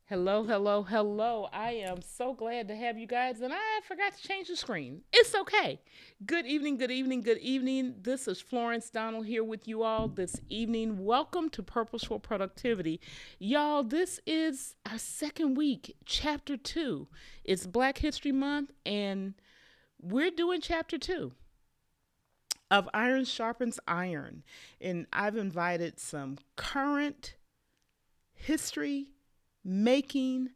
Hello, hello, hello. I am so glad to have you guys, and I forgot to change the screen. It's okay. Good evening, good evening, good evening. This is Florence Donald here with you all this evening. Welcome to Purposeful Productivity. Y'all, this is our second week, chapter two. It's Black History Month, and we're doing chapter two of Iron Sharpens Iron. And I've invited some current history making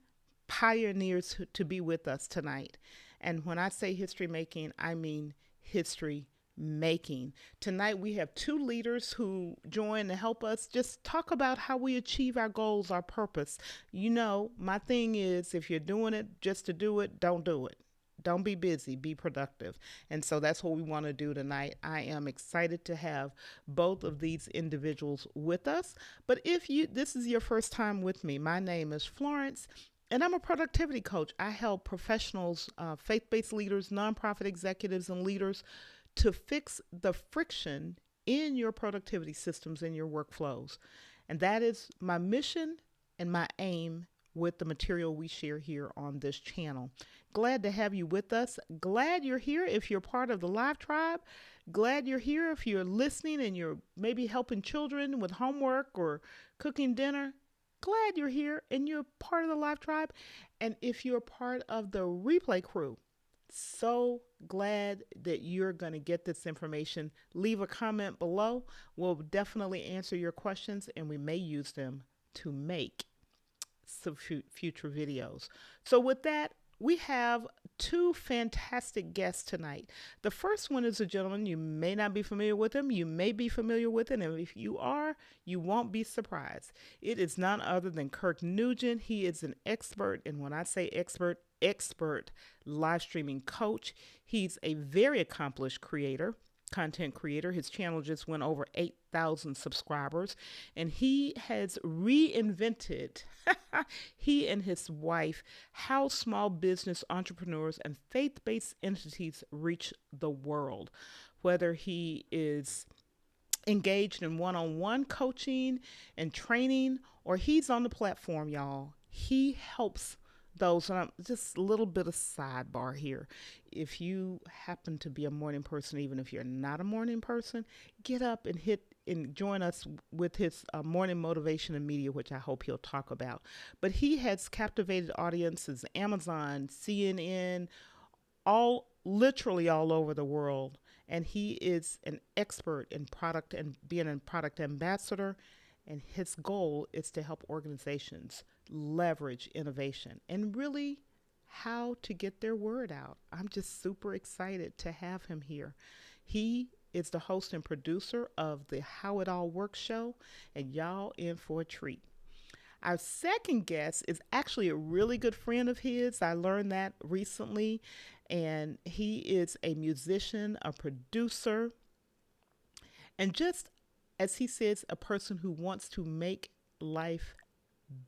pioneers to be with us tonight. And when I say history making, I mean history making. Tonight we have two leaders who join to help us just talk about how we achieve our goals, our purpose. You know, my thing is if you're doing it just to do it, don't do it. Don't be busy, be productive. And so that's what we want to do tonight. I am excited to have both of these individuals with us. But if you this is your first time with me, my name is Florence and I'm a productivity coach. I help professionals, faith-based leaders, nonprofit executives and leaders to fix the friction in your productivity systems and your workflows. And that is my mission and my aim with the material we share here on this channel. Glad to have you with us. Glad you're here if you're part of the live tribe. Glad you're here if you're listening and you're maybe helping children with homework or cooking dinner. Glad you're here and you're part of the live tribe. And if you're part of the replay crew, so glad that you're going to get this information. Leave a comment below. We'll definitely answer your questions and we may use them to make some future videos. So with that, we have two fantastic guests tonight. The first one is a gentleman. You may not be familiar with him. You may be familiar with him. And if you are, you won't be surprised. It is none other than Kirk Nugent. He is an expert. And when I say expert live streaming coach. He's a very accomplished content creator. His channel just went over 8,000 subscribers and he has reinvented he and his wife how small business entrepreneurs and faith-based entities reach the world. Whether he is engaged in one-on-one coaching and training or he's on the platform, y'all, he helps those. And just a little bit of sidebar here. If you happen to be a morning person, even if you're not a morning person, get up and join us with his morning motivation and media, which I hope he'll talk about. But he has captivated audiences, Amazon, CNN, literally all over the world. And he is an expert in product and being a product ambassador. And his goal is to help organizations leverage innovation and really how to get their word out. I'm just super excited to have him here. He is the host and producer of the How It All Works show, and y'all in for a treat. Our second guest is actually a really good friend of his. I learned that recently, and he is a musician, a producer, and just as he says, a person who wants to make life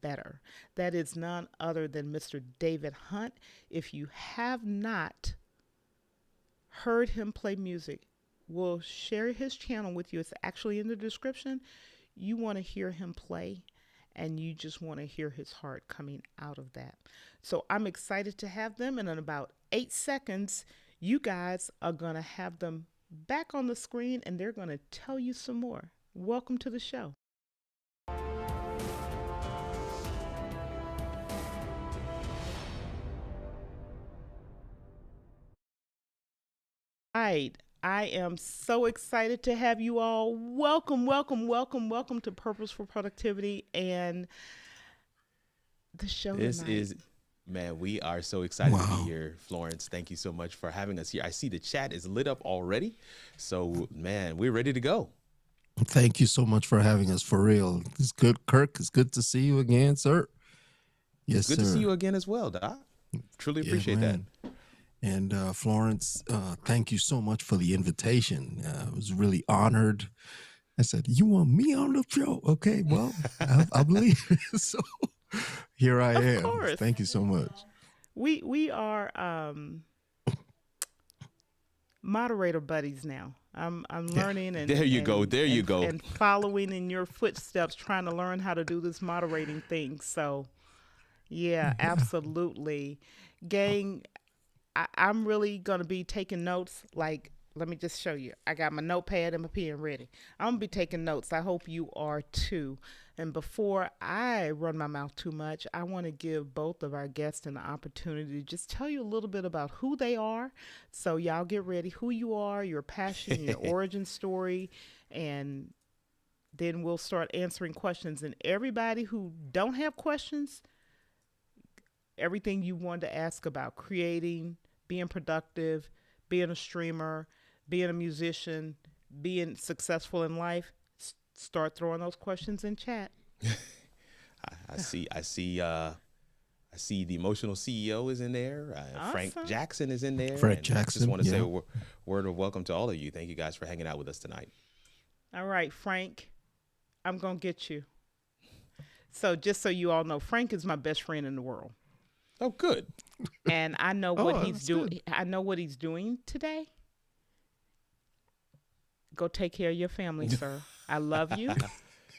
better. That is none other than Mr. David Hunte. If you have not heard him play music, we'll share his channel with you. It's actually in the description. You want to hear him play and you just want to hear his heart coming out of that. So I'm excited to have them. And in about 8 seconds, you guys are going to have them back on the screen and they're going to tell you some more. Welcome to the show. Right. I am so excited to have you all. Welcome, welcome, welcome, welcome to Purposeful Productivity and the show This tonight. is, man, we are so excited to be Wow. here, Florence. Thank you so much for having us here. I see the chat is lit up already. So, man, we're ready to go. Thank you so much for having us. For real. It's good, Kirk. It's good to see you again, sir. Yes, Good sir. to see you again as well, Doc. Truly Yeah, appreciate man. And Florence, thank you so much for the invitation. I was really honored. I said, "You want me on the show?" Okay, well, I believe it. So here I Of am. course. Thank you so much. We are moderator buddies now. I'm Yeah. learning and There you go. and, There you and, go. and following in your footsteps, trying to learn how to do this moderating thing. So Yeah, Yeah. absolutely. Gang, I'm really going to be taking notes. Like, let me just show you. I got my notepad and my pen ready. I'm going to be taking notes. I hope you are too. And before I run my mouth too much, I want to give both of our guests an opportunity to just tell you a little bit about who they are. So, y'all get ready. Who you are, your passion, your origin story, and then we'll start answering questions. And everybody who don't have questions, everything you wanted to ask about creating, being productive, being a streamer, being a musician, being successful in life, start throwing those questions in chat. I see the emotional CEO is in there. Frank Awesome. Jackson is in there. Fred And I just Jackson. want to say Yeah. a word of welcome to all of you. Thank you guys for hanging out with us tonight. All right, Frank, I'm going to get you. So, just so you all know, Frank is my best friend in the world. Oh, good. And I know what Oh, he's that's doing. good. I know what he's doing today. Go take care of your family, sir. I love you.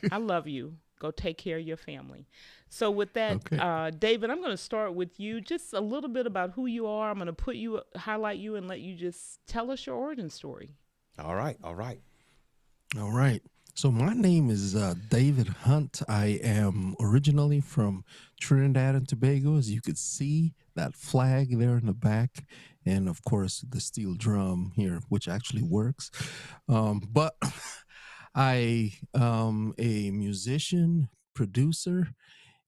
I love you. Go take care of your family. So, with that, Okay. David, I'm going to start with you. Just a little bit about who you are. I'm going to highlight you, and let you just tell us your origin story. All right. All right. All right. So my name is David Hunt. I am originally from Trinidad and Tobago, as you could see that flag there in the back, and of course the steel drum here, which actually works. But I am a musician, producer,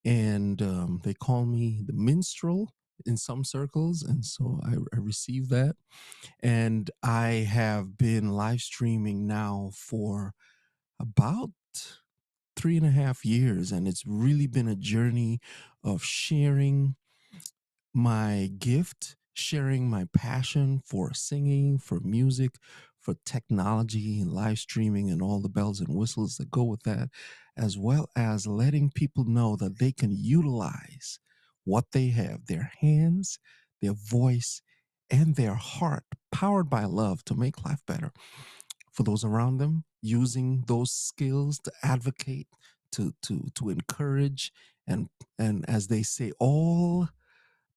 and they call me the minstrel in some circles, and so I received that. And I have been live streaming now for about 3.5 years, and it's really been a journey of sharing my gift, sharing my passion for singing, for music, for technology and live streaming and all the bells and whistles that go with that, as well as letting people know that they can utilize what they have, their hands, their voice, and their heart, powered by love, to make life better for those around them, using those skills to advocate, to encourage, and as they say, all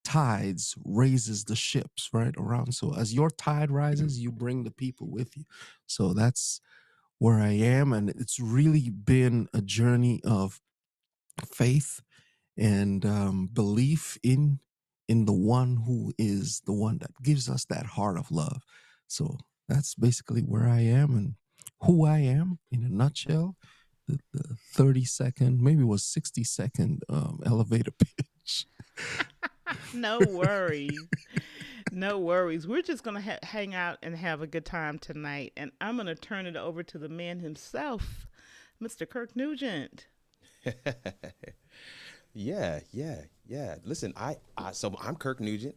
tides raises the ships right around. So as your tide rises, you bring the people with you. So that's where I am, and it's really been a journey of faith and belief in the one who is the one that gives us that heart of love. So that's basically where I am and who I am in a nutshell. The 30-second, maybe it was 60-second elevator pitch. No worries. No worries. We're just going to hang out and have a good time tonight. And I'm going to turn it over to the man himself, Mr. Kirk Nugent. Yeah. Listen, so I'm Kirk Nugent.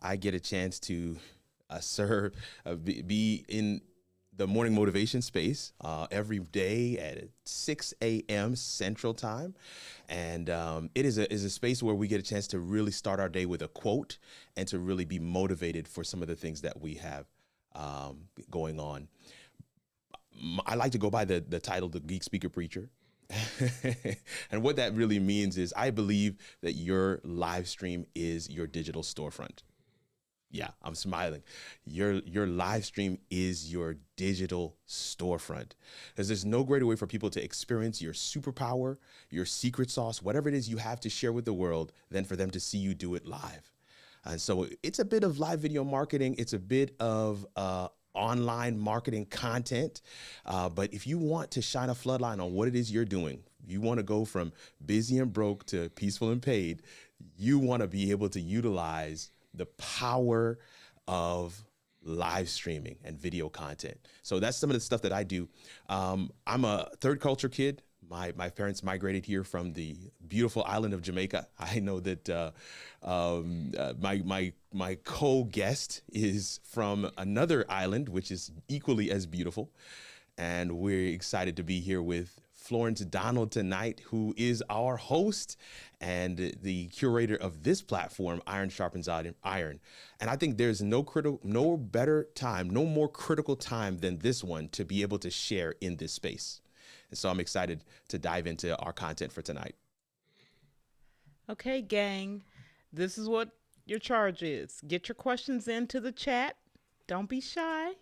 I get a chance to serve, be in the morning motivation space every day at 6 a.m. Central Time. And it is a space where we get a chance to really start our day with a quote and to really be motivated for some of the things that we have going on. I like to go by the title, the Geek Speaker Preacher. And what that really means is I believe that your live stream is your digital storefront. Yeah, I'm smiling. Your live stream is your digital storefront, because there's no greater way for people to experience your superpower, your secret sauce, whatever it is you have to share with the world, than for them to see you do it live. And so it's a bit of live video marketing. It's a bit of online marketing content. But if you want to shine a floodline on what it is you're doing, you want to go from busy and broke to peaceful and paid, you want to be able to utilize the power of live streaming and video content. So that's some of the stuff that I do. I'm a third culture kid. My parents migrated here from the beautiful island of Jamaica. I know that my co-guest is from another island, which is equally as beautiful. And we're excited to be here with Florence Donald tonight, who is our host and the curator of this platform, Iron Sharpens Iron. And I think there's no better time, no more critical time than this one to be able to share in this space. And so I'm excited to dive into our content for tonight. Okay, gang. This is what your charge is. Get your questions into the chat. Don't be shy.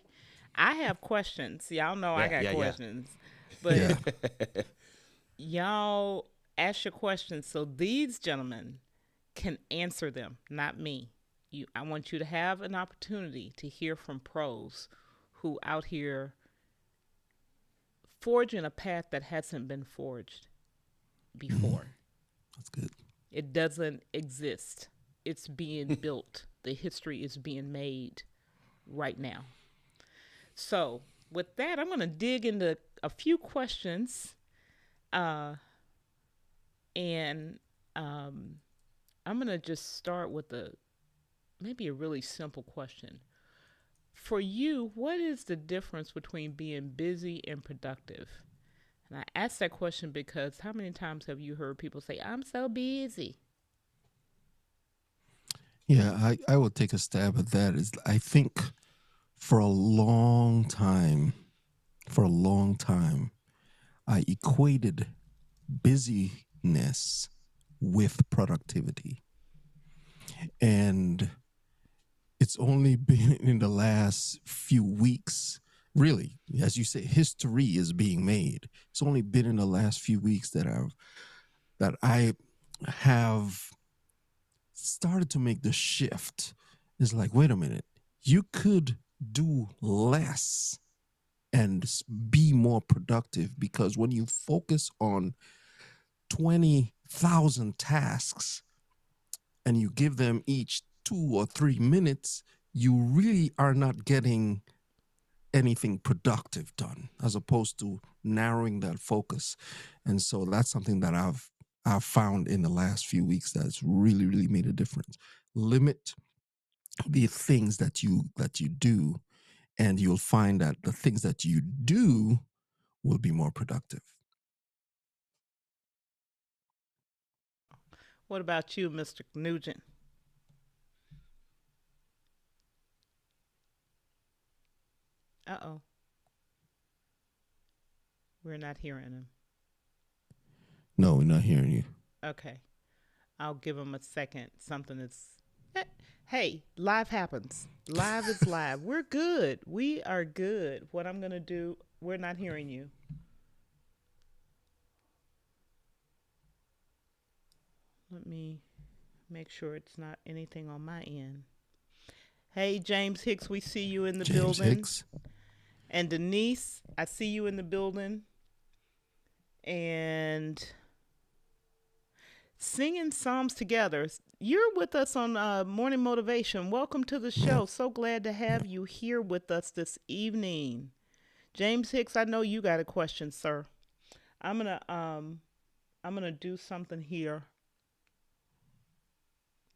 I have questions. Y'all know I Yeah, got yeah, yeah. questions. But Yeah. y'all ask your questions so these gentlemen can answer them, not me. I want you to have an opportunity to hear from pros who out here forging a path that hasn't been forged before. That's good. It doesn't exist. It's being built. The history is being made right now. So, with that, I'm going to dig into a few questions, uh, and I'm going to just start with maybe a really simple question. For you, what is the difference between being busy and productive? And I ask that question because how many times have you heard people say, "I'm so busy"? Yeah, I will take a stab at that. Is I think for a long time, for a long time, I equated busyness with productivity. And it's only been in the last few weeks, really, as you say, history is being made. It's only been in the last few weeks that I have started to make the shift. It's like, wait a minute, you could do less and be more productive, because when you focus on 20,000 tasks and you give them each 2 or 3 minutes, you really are not getting anything productive done, as opposed to narrowing that focus. And so that's something that I've found in the last few weeks that's really, really made a difference. Limit the things that you do, and you'll find that the things that you do will be more productive. What about you, Mr. Nugent? Uh oh, we're not hearing him. No, we're not hearing you. Okay, I'll give him a second. Something is. Eh, Hey, live happens. Live is live. We're good. We are good. What I'm going to do, we're not hearing you. Let me make sure it's not anything on my end. Hey, James Hicks, we see you in the James building. Hicks. And Denise, I see you in the building. And singing Psalms together. You're with us on Morning Motivation. Welcome to the Yeah. show. So glad to have you here with us this evening. James Hicks, I know you got a question, sir. I'm gonna do something here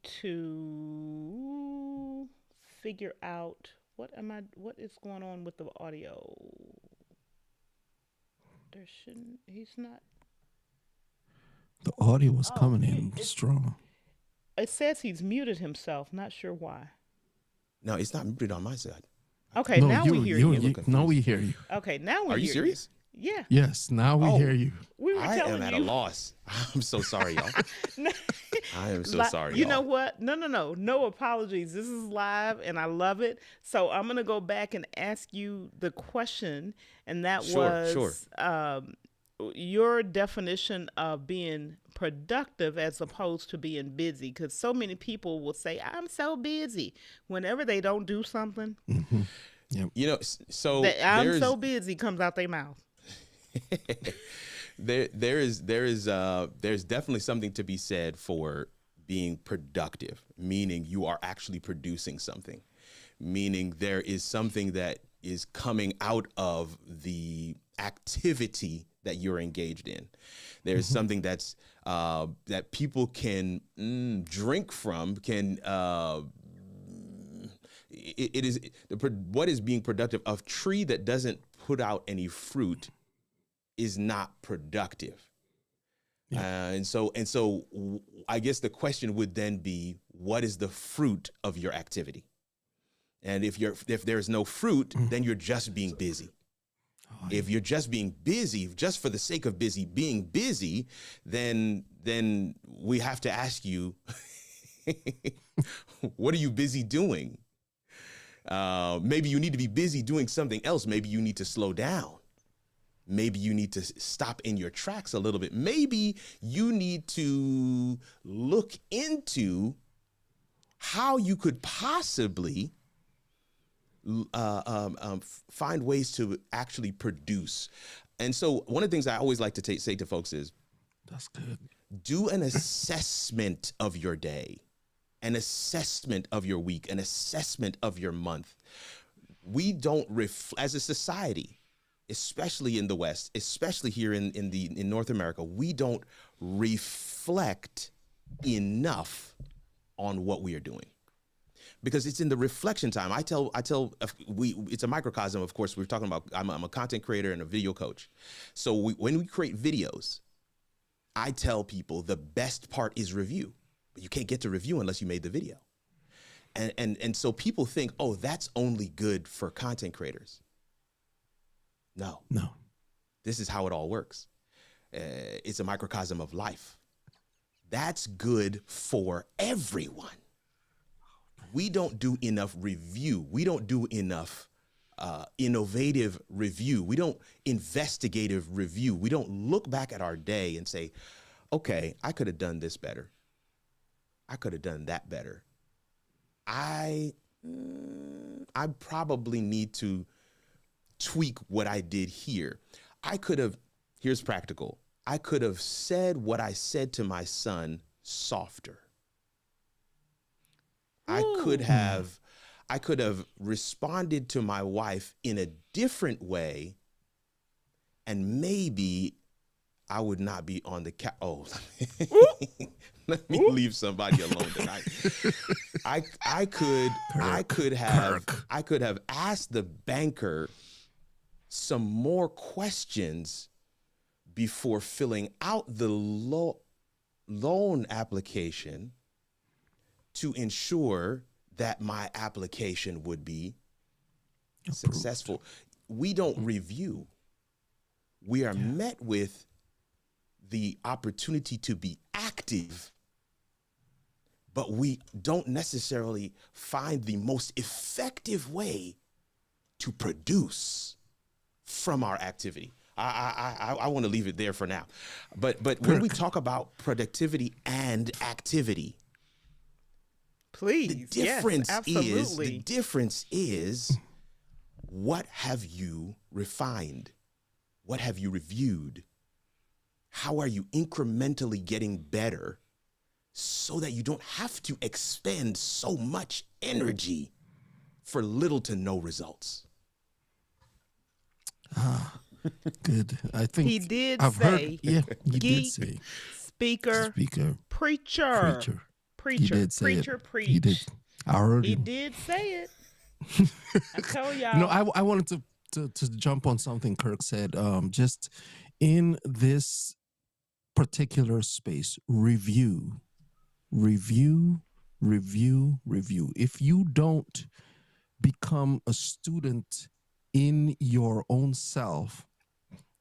to figure out what is going on with the audio. There shouldn't he's not. The audio was Oh, coming in strong. it says he's muted himself. Not sure why. No, it's not muted on my side. Okay, No, now we hear you. now we hear you. Okay, now we Are you hear serious? Yeah, Yes, now we Oh. hear you. we were I telling am at a you. loss. I'm so sorry, y'all. I am so sorry, You y'all. know what? No apologies. This is live, and I love it. So I'm gonna go back and ask you the question, and that Sure, was your definition of being productive as opposed to being busy. Because so many people will say, "I'm so busy," whenever they don't do something. Hmm. Yep. You know, so That "I'm there's so busy" comes out their mouth. there's definitely something to be said for being productive, meaning you are actually producing something, meaning there is something that is coming out of the activity that you're engaged in. There's something that's that people can drink from, can it is what is being productive. A tree that doesn't put out any fruit is not productive. Yeah. I guess the question would then be, what is the fruit of your activity? And if there's no fruit, then you're just being busy. Oh, If you're just being busy, just for the sake of being busy, then we have to ask you, what are you busy doing? Maybe you need to be busy doing something else. Maybe you need to slow down. Maybe you need to stop in your tracks a little bit. Maybe you need to look into how you could possibly find ways to actually produce. And so one of the things I always like to say to folks is, that's good. Do an assessment of your day, an assessment of your week, an assessment of your month. We don't, as a society, especially in the West, especially here in North America, we don't reflect enough on what we are doing. Because it's in the reflection time. I tell it's a microcosm, of course. We're talking about, I'm a content creator and a video coach. So when we create videos, I tell people the best part is review, but you can't get to review unless you made the video. And so people think, oh, that's only good for content creators. No. This is how it all works. It's a microcosm of life. That's good for everyone. We don't do enough review. We don't do enough innovative review. We don't investigative review. We don't look back at our day and say, okay, I could have done this better. I could have done that better. I probably need to tweak what I did here. Here's practical. I could have said what I said to my son softer. I could have responded to my wife in a different way, and maybe I would not be on the let me leave somebody alone tonight. I could have asked the banker some more questions before filling out the loan application to ensure that my application would be successful. We don't review. We are met with the opportunity to be active, but we don't necessarily find the most effective way to produce from our activity. I want to leave it there for now. But when we talk about productivity and activity, please, the difference is, what have you refined? What have you reviewed? How are you incrementally getting better so that you don't have to expend so much energy for little to no results? Good. I think he did I've say, heard. Yeah, he geek, did say. speaker, preacher. He did say preacher, it. preach. He did. I heard He him. did say it. I tell y'all. No, I wanted to jump on something Kirk said. Just in this particular space, review. If you don't become a student in your own self,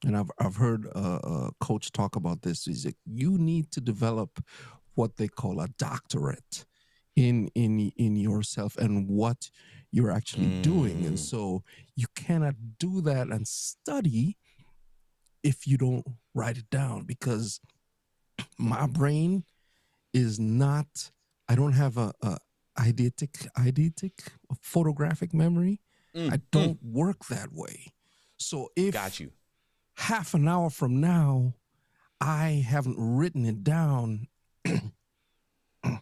and I've heard a coach talk about this, is that you need to develop what they call a doctorate in yourself and what you're actually doing. And so you cannot do that and study if you don't write it down, because my brain is not, I don't have a eidetic photographic memory. I don't work that way. So if Got you. half an hour from now I haven't written it down, I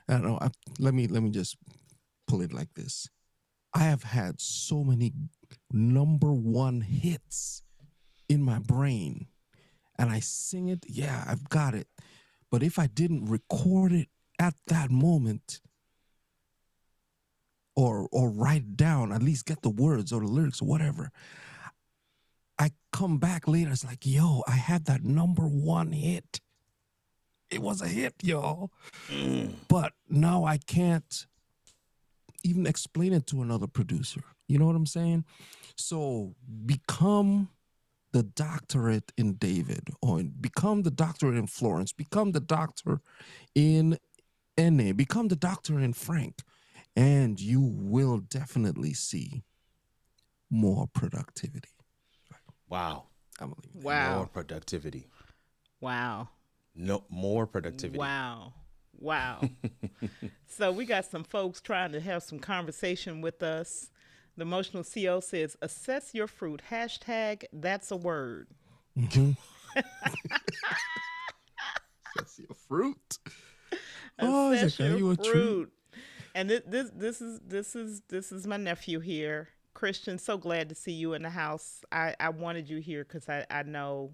don't know. Let me just pull it like this. I have had so many number one hits in my brain, and I sing it. Yeah, I've got it. But if I didn't record it at that moment, or write it down, at least get the words or the lyrics or whatever, I come back later, it's like, yo, I had that number one hit. It was a hit, y'all. But now I can't even explain it to another producer. You know what I'm saying? So become the doctorate in David, or become the doctorate in Florence, become the doctor in Enne, become the doctor in Frank, and you will definitely see more productivity. Wow. I'm gonna leave it Wow. More productivity. Wow. No more productivity. Wow. Wow. So we got some folks trying to have some conversation with us. The emotional CO says, assess your fruit. Hashtag that's a word. there. Mhm. That's your fruit. Oh, it's Assess like, are your you a tree? fruit. And this is my nephew here. Christian, so glad to see you in the house. I wanted you here because I know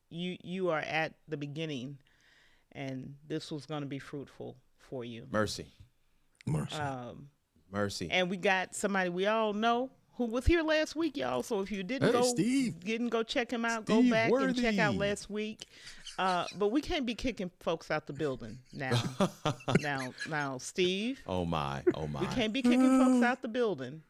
you are at the beginning and this was going to be fruitful for you. Mercy. Mercy. Mercy. And we got somebody we all know who was here last week, y'all. So if you Hey, Steve. didn't go check him out, Steve go back and check out Worthy. last week. But we can't be kicking folks out the building now. now, Steve, Oh my. Oh we my. can't be kicking folks out the building.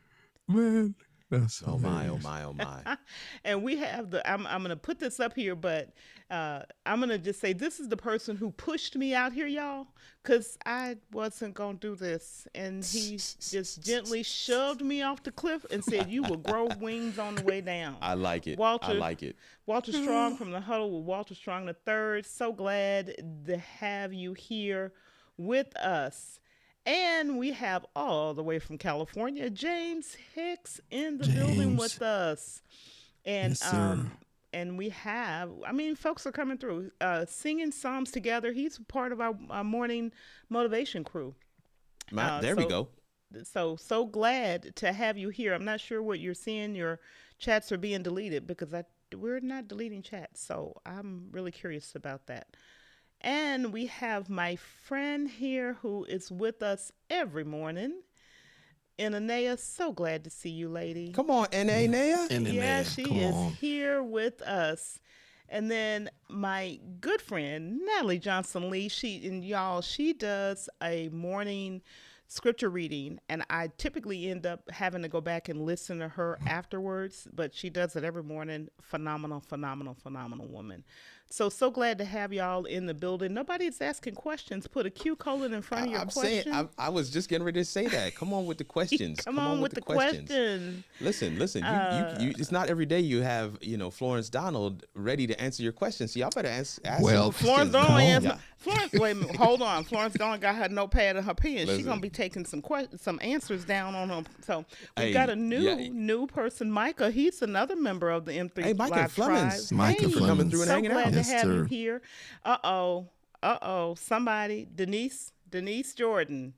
Man, that's Oh my. Oh hilarious. my. Oh my. And we have the I'm gonna put this up here, but I'm gonna just say this is the person who pushed me out here, y'all, because I wasn't gonna do this, and he just gently shoved me off the cliff and said, "You will grow wings on the way down." I like it. I Walter, like it. Walter Strong from the Huddle with Walter Strong the Third. So glad to have you here with us. And we have all the way from California, James Hicks in the building James. with us. And Yes, sir. and we have, I mean, folks are coming through, singing psalms together. He's part of our morning motivation crew. There we so go. so glad to have you here. I'm not sure what you're seeing. Your chats are being deleted because we're not deleting chats. So I'm really curious about that. And we have my friend here who is with us every morning. Inanea, so glad to see you, lady. Come on, N.A. Naya. And then Yeah, there, she come is on. here with us. And then my good friend Natalie Johnson Lee, she does a morning scripture reading, and I typically end up having to go back and listen to her afterwards, but she does it every morning. Phenomenal, phenomenal, phenomenal woman. So glad to have y'all in the building. Nobody's asking questions. Put a Q colon in front of your I'm question. saying. I was just getting ready to say that. Come on with the questions. Come on with the question. Listen. You. It's not every day you have Florence Donald ready to answer your questions. So y'all better ask. Well, some Florence questions don't now. answer. Yeah. Florence, wait a minute, hold on. Florence don't got her notepad and her pen. She's Listen. gonna be taking some answers down on them. So we Hey, got a yeah. new person, Micah. He's another member of the M3 Hey, Micah Live Flemings. Tribe. Micah Hey, for coming through and so hanging glad out. to Yes, have you sir. here. Somebody, Denise Jordan.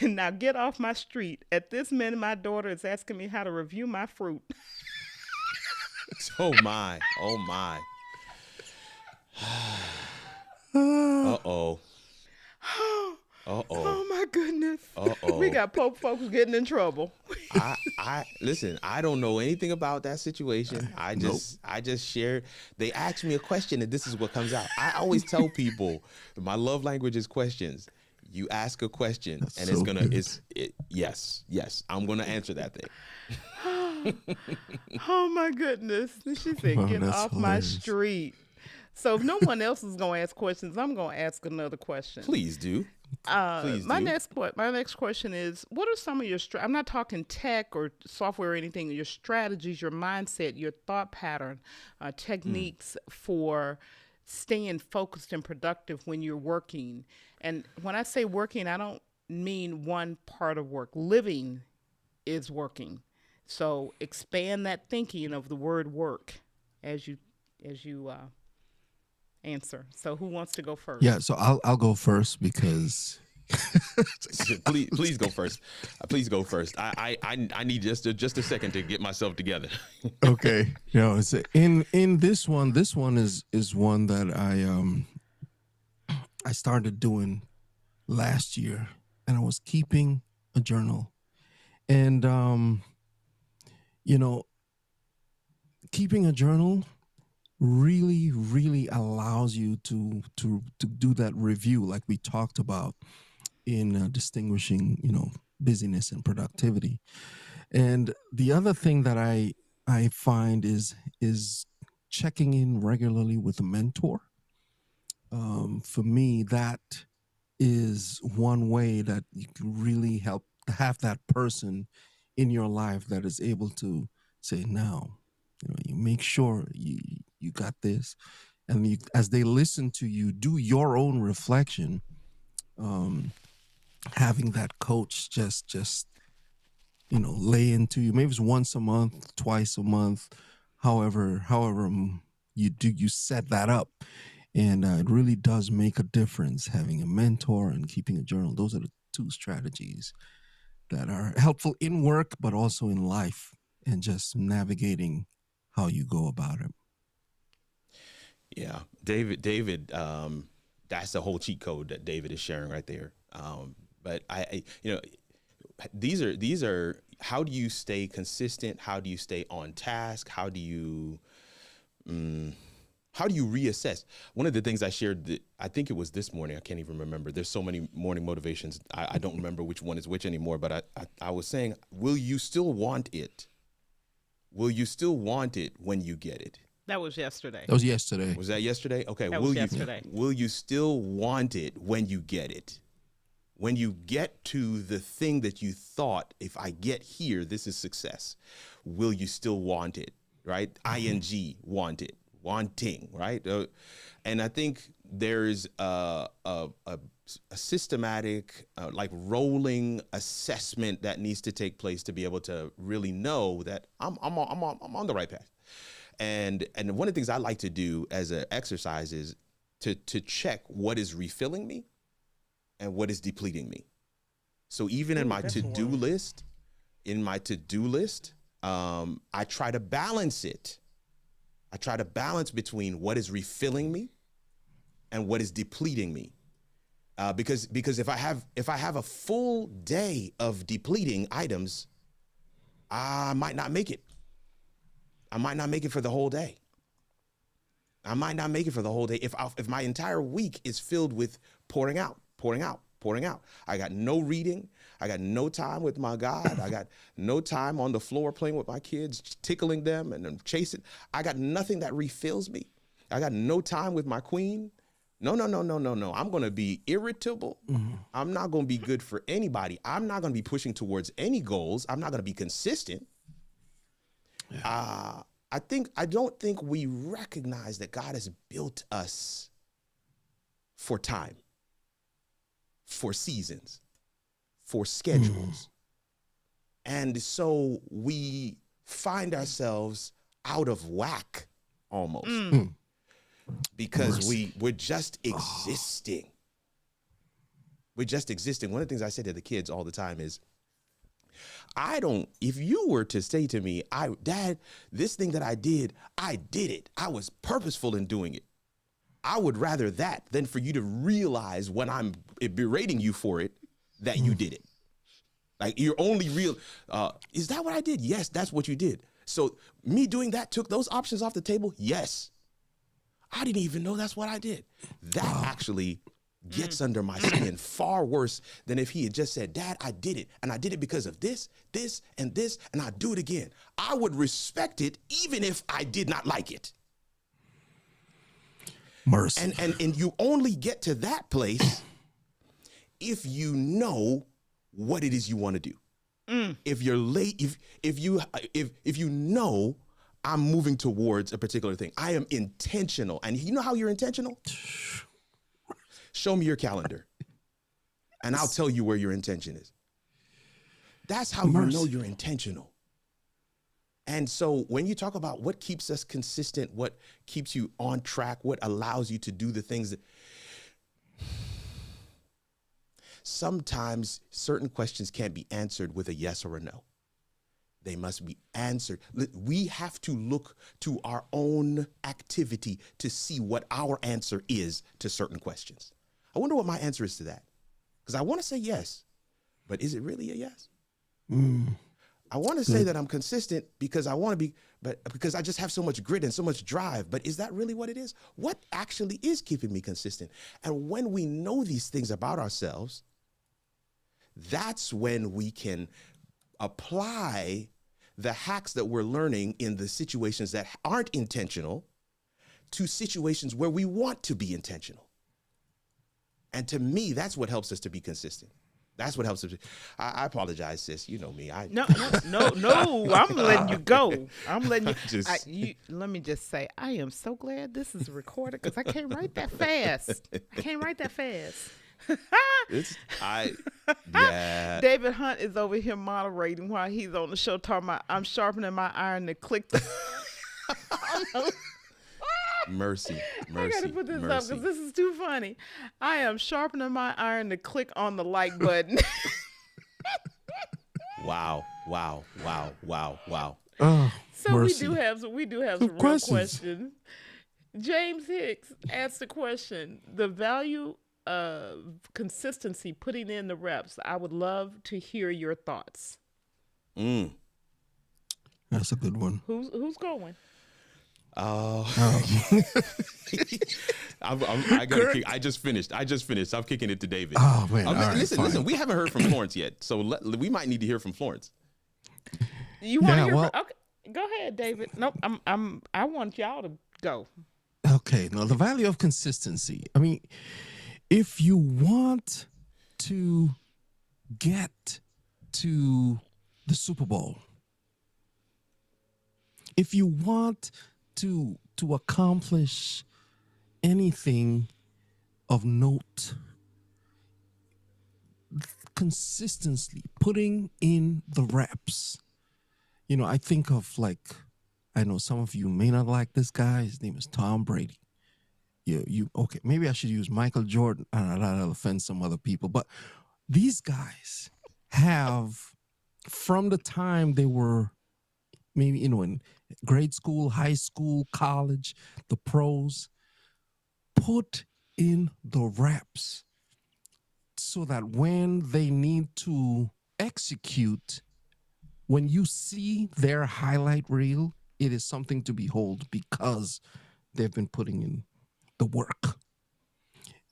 Now get off my street. At this minute, my daughter is asking me how to review my fruit. Oh my. Oh my. Uh-oh. Oh my goodness. Uh-oh. We got Pope folks getting in trouble. I listen, I don't know anything about that situation. I just shared. They asked me a question and this is what comes out. I always tell people my love language is questions. You ask a question That's and so good. yes, I'm gonna answer that thing. Oh my goodness. She said, Oh, get that's off my hilarious. street. So if no one else is going to ask questions, I'm going to ask another question. Please do. Please My do. next question is, what are some of your, I'm not talking tech or software or anything, your strategies, your mindset, your thought pattern, techniques for staying focused and productive when you're working. And when I say working, I don't mean one part of work. Living is working. So expand that thinking of the word work as you answer. So who wants to go first? Yeah, so I'll go first because please go first. Please go first. I need just a second to get myself together. okay. It's in this one. This one is one that I started doing last year, and I was keeping a journal, and keeping a journal really allows you to do that review like we talked about in distinguishing busyness and productivity. And the other thing that I find is checking in regularly with a mentor. For me, that is one way that you can really help have that person in your life that is able to say, now, you make sure you got this, and as they listen to you do your own reflection. Having that coach just lay into you, maybe it's once a month, twice a month, however you set that up. And it really does make a difference having a mentor and keeping a journal. Those are the two strategies that are helpful in work, but also in life, and just navigating how you go about it. Yeah, David, that's the whole cheat code that David is sharing right there. But these are how do you stay consistent? How do you stay on task? How do you reassess? One of the things I shared, I think it was this morning, I can't even remember. There's so many morning motivations. I don't remember which one is which anymore, but I was saying, will you still want it? Will you still want it when you get it? That was yesterday. That was yesterday. Was that yesterday? Okay. That was yesterday. Will you still want it when you get it? When you get to the thing that you thought, if I get here, this is success. Will you still want it? Right? ING, want it. Wanting, right? And I think there's a systematic, like rolling assessment that needs to take place to be able to really know that I'm on the right path. And one of the things I like to do as an exercise is to check what is refilling me and what is depleting me. So even in my to-do list, I try to balance it. I try to balance between what is refilling me and what is depleting me. Because if I have a full day of depleting items, I might not make it. I might not make it for the whole day. If my entire week is filled with pouring out. I got no reading. I got no time with my God. I got no time on the floor playing with my kids, tickling them and chasing. I got nothing that refills me. I got no time with my queen. No. I'm going to be irritable. Mm-hmm. I'm not going to be good for anybody. I'm not going to be pushing towards any goals. I'm not going to be consistent. Yeah. I don't think we recognize that God has built us for time, for seasons, for schedules. And so we find ourselves out of whack almost because we're just existing. We're just existing. One of the things I say to the kids all the time is, if you were to say to me, Dad, this thing that I did it. I was purposeful in doing it. I would rather that than for you to realize when I'm berating you for it, that you did it. Like, you're only real. Is that what I did? Yes, that's what you did. So me doing that took those options off the table? Yes. I didn't even know that's what I did. That actually gets under my skin far worse than if he had just said, Dad, I did it. And I did it because of this, and I'll do it again. I would respect it even if I did not like it. Mercy. And you only get to that place if you know what it is you want to do. If you're late, if you know I'm moving towards a particular thing, I am intentional. And you know how you're intentional? Show me your calendar and I'll tell you where your intention is. That's how you know you're intentional. And so when you talk about what keeps us consistent, what keeps you on track, what allows you to do the things that sometimes certain questions can't be answered with a yes or a no. They must be answered. We have to look to our own activity to see what our answer is to certain questions. I wonder what my answer is to that. Because I want to say yes, but is it really a yes? I want to say that I'm consistent because I want to be, but because I just have so much grit and so much drive. But is that really what it is? What actually is keeping me consistent? And when we know these things about ourselves, that's when we can apply the hacks that we're learning in the situations that aren't intentional to situations where we want to be intentional. And to me, that's what helps us to be consistent. That's what helps us. I apologize, sis. You know me. No. I'm letting you go. I'm letting you. Just- Let me just say, I am so glad this is recorded because I can't write that fast. Yeah. David Hunt is over here moderating while he's on the show talking about I'm sharpening my iron to click the. Mercy. I gotta put this up because this is too funny. I am sharpening my iron to click on the like button. Wow. Oh, So mercy. we do have some real questions. James Hicks asked the question: the value of consistency, putting in the reps. I would love to hear your thoughts. That's a good one. Who's going? Oh. I just finished. I'm kicking it to David. Oh man! All right, Listen. We haven't heard from Florence yet, so we might need to hear from Florence. You want to Yeah, hear? well- Okay, go ahead, David. Nope. I want y'all to go. Okay, now the value of consistency. I mean, if you want to get to the Super Bowl, if you want to accomplish anything of note, consistently putting in the reps. You know, I think of I know some of you may not like this guy. His name is Tom Brady. Okay, maybe I should use Michael Jordan. That'll offend some other people. But these guys have, from the time they were maybe, in grade school, high school, college, the pros, put in the reps so that when they need to execute, when you see their highlight reel, it is something to behold because they've been putting in the work.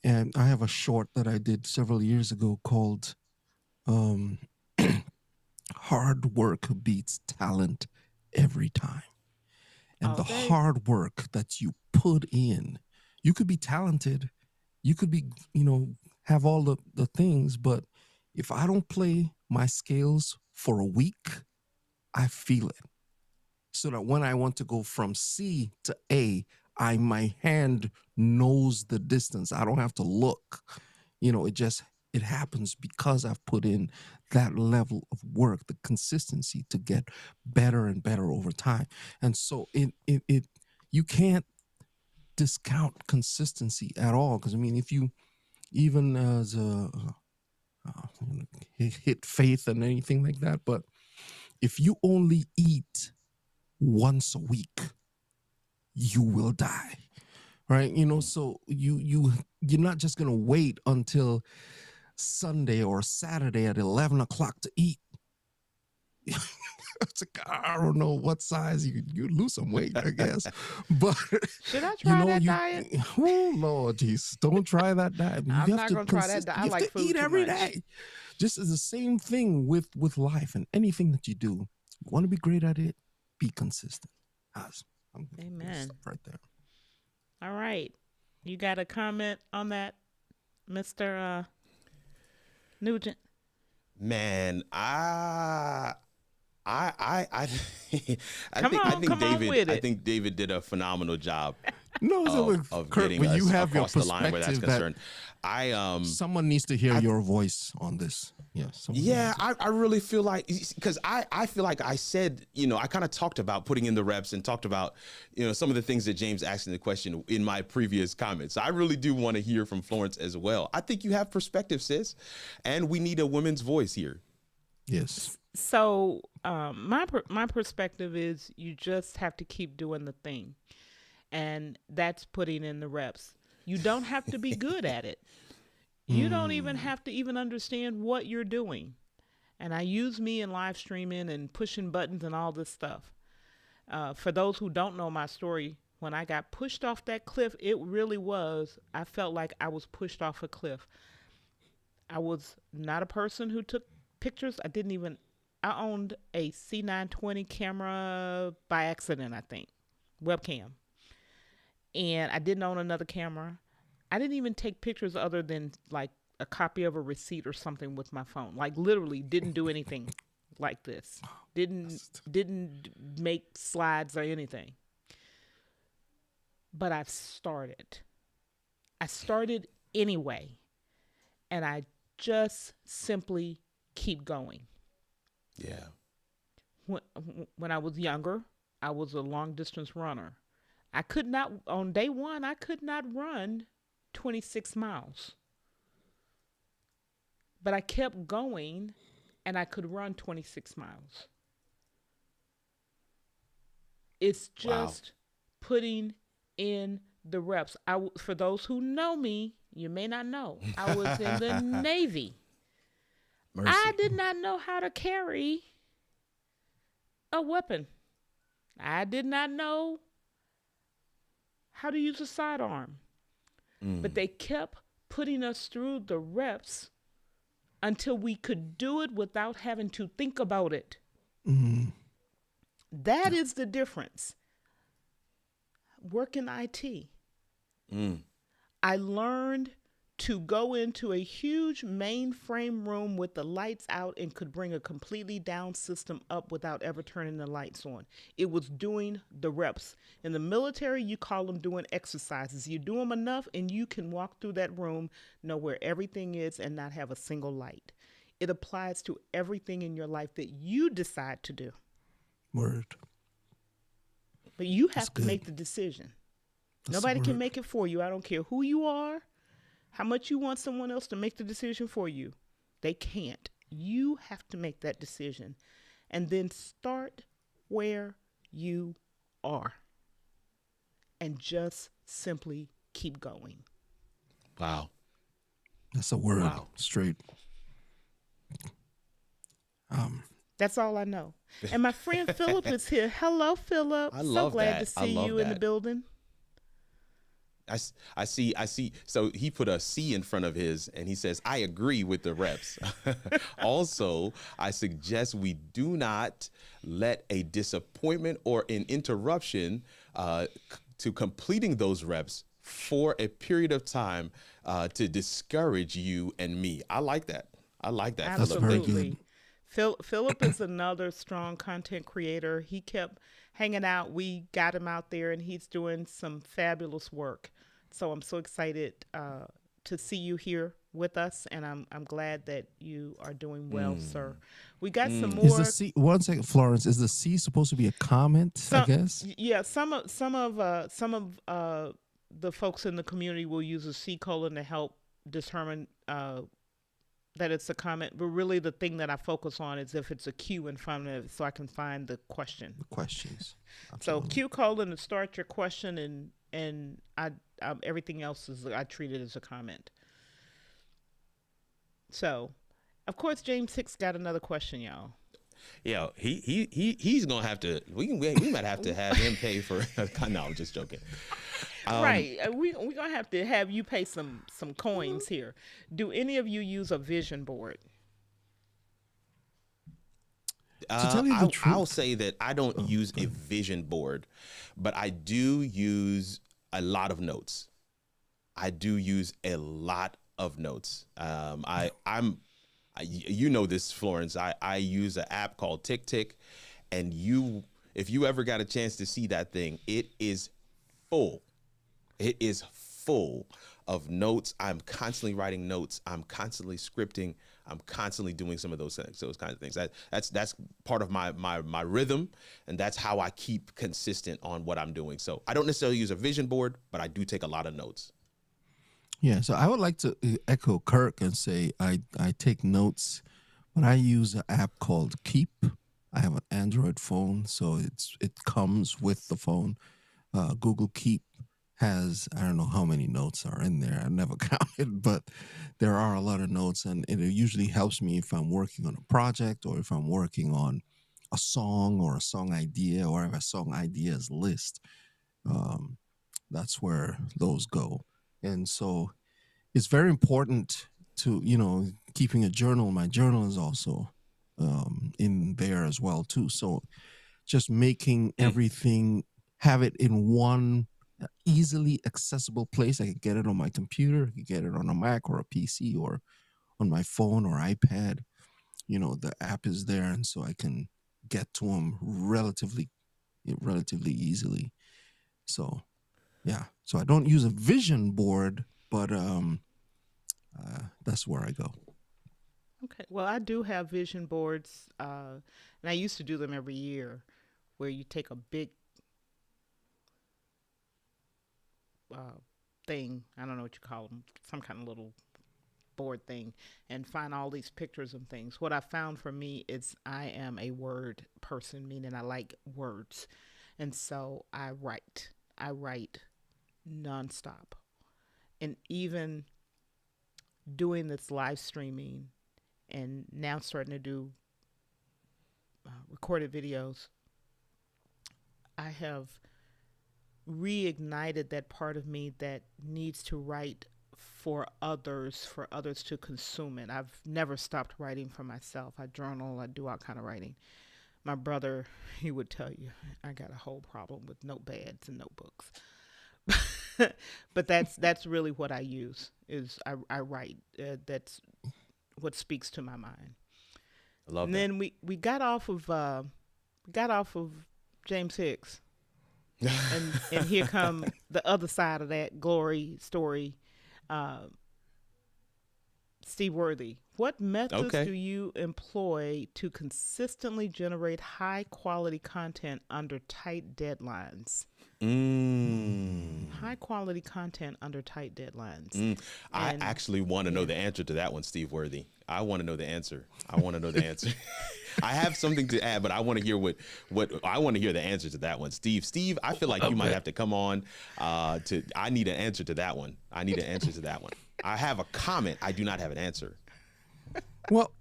And I have a short that I did several years ago called Hard Work Beats Talent Every Time. And the Okay. hard work that you put in, you could be talented, you could be, have all the things, but if I don't play my scales for a week, I feel it. So that when I want to go from C to A, my hand knows the distance. I don't have to look. It happens because I've put in that level of work, the consistency to get better and better over time. And so you can't discount consistency at all. Because if you even as hit faith and anything like that, but if you only eat once a week, you will die, right? So you're not just gonna wait until Sunday or Saturday at 11 o'clock to eat. It's like, I don't know what size you lose some weight, I guess. But Should I try that diet? Oh Lord, Jesus, don't try that diet. I'm not gonna try that diet. I like food eat too every much. day. Just as the same thing with life and anything that you do. You want to be great at it, be consistent. I'm gonna Amen. stop right there. All right. You got a comment on that, Mr. Nugent? Man, I Come on with it. I think David did a phenomenal job No, of Kirk, getting but us you have your across the line where that's perspective concerned. someone needs to hear your voice on this. Yeah, I really feel like, because I feel like I said, I kind of talked about putting in the reps and talked about, some of the things that James asked in the question in my previous comments. I really do want to hear from Florence as well. I think you have perspective, sis, and we need a woman's voice here. Yes. So my perspective is you just have to keep doing the thing. And that's putting in the reps. You don't have to be good at it. You don't even have to even understand what you're doing. And I use me in live streaming and pushing buttons and all this stuff. For those who don't know my story, when I got pushed off that cliff, it really was, I felt like I was pushed off a cliff. I was not a person who took pictures. I didn't even I owned a C920 camera by accident, I think, webcam, and I didn't own another camera. I didn't even take pictures other than like a copy of a receipt or something with my phone. Like literally didn't do anything like this. Didn't didn't make slides or anything. But I've started. I started anyway, and I just simply keep going. Yeah. When, when I was younger, I was a long distance runner. I could not, on day one, I could not run 26 miles, but I kept going and I could run 26 miles. It's Wow. just putting in the reps. For those who know me, you may not know, I was in the Navy. I Mercy. did not know how to carry a weapon. I did not know how to use a sidearm. But Mm. they kept putting us through the reps until we could do it without having to think about it. Mm, That is the difference. Work in IT. Mm. I learned to go into a huge mainframe room with the lights out and could bring a completely down system up without ever turning the lights on. It was doing the reps. In the military, you call them doing exercises. You do them enough and you can walk through that room, know where everything is, and not have a single light. It applies to everything in your life that you decide to do. word. But you That's have to good. make the decision. That's the Nobody can word. make it for you. I don't care who you are, how much you want someone else to make the decision for you. They can't. You have to make that decision. And then start where you are and just simply keep going. Wow. That's a word. Wow. Straight. Um, That's all I know. And my friend Philip is here. Hello, Philip. I So love glad that. to I see love you in the that. building. I see. I see. So he put a C in front of his and he says, I agree with the reps. Also, I suggest we do not let a disappointment or an interruption to completing those reps for a period of time to discourage you and me. I like that. I like that, that's Philip. very Thank you. Absolutely. good. Philip is another strong content creator. He kept hanging out. We got him out there, and he's doing some fabulous work. So I'm so excited to see you here with us, and I'm glad that you are doing well, sir. We got some Is the more. C, one second, Florence, is the C supposed to be a comment, I Some guess? yeah, some of the folks in the community will use a C colon to help determine that it's a comment, but really the thing that I focus on is if it's a Q in front of it so I can find the question. The questions. So Absolutely. Q colon to start your question, and everything else is I treat it as a comment. So, of course, James Hicks got another question, y'all. Yeah, he's gonna have to. We might have to have him pay for. No, I'm just joking. Right, we gonna have to have you pay some coins here. Do any of you use a vision board? To tell you the I'll truth, say that I don't use a vision board, but I do use a lot of notes. I do use a lot of notes. You know this, Florence. I use an app called Tick Tick, and if you ever got a chance to see that thing, it is full. It is full of notes. I'm constantly writing notes. I'm constantly scripting. I'm constantly doing some of those things, those kinds of things. That's part of my rhythm, and that's how I keep consistent on what I'm doing. So I don't necessarily use a vision board, but I do take a lot of notes. yeah. So I would like to echo Kirk and say I take notes, but I use an app called Keep. I have an Android phone, so it comes with the phone. Google Keep has, I don't know how many notes are in there. I never counted, but there are a lot of notes, and it usually helps me if I'm working on a project or if I'm working on a song or a song idea or I have a song ideas list. Um, that's where those go. And so it's very important to, keeping a journal. My journal is also in there as well too. So just making everything, have it in one easily accessible place. I could get it on my computer, I could get it on a Mac or a PC or on my phone or iPad. The app is there, and so I can get to them relatively easily. So yeah, so I don't use a vision board, but that's where I go. Okay. Well, I do have vision boards, and I used to do them every year, where you take a big uh, thing. I don't know what you call them, some kind of little board thing, and find all these pictures and things. What I found for me is I am a word person, meaning I like words, and so I write. I write nonstop, and even doing this live streaming, and now starting to do recorded videos, I have reignited that part of me that needs to write for others to consume it. I've never stopped writing for myself. I journal, I do all kind of writing. My brother, he would tell you, I got a whole problem with notepads and notebooks. But that's really what I use. Is I write. That's what speaks to my mind. I love And that. then we got off of James Hicks, and here come the other side of that glory story. Uh, Steve Worthy, what methods Okay. do you employ to consistently generate high quality content under tight deadlines? High quality content under tight deadlines. I And actually want to know yeah. the answer to that one, Steve Worthy. I want to know the answer. I want to know the answer. I have something to add, but I want to hear what I want to hear the answer to that one. Steve, I feel like you might have to come on I need an answer to that one. I need an answer to that one. I have a comment. I do not have an answer. Well,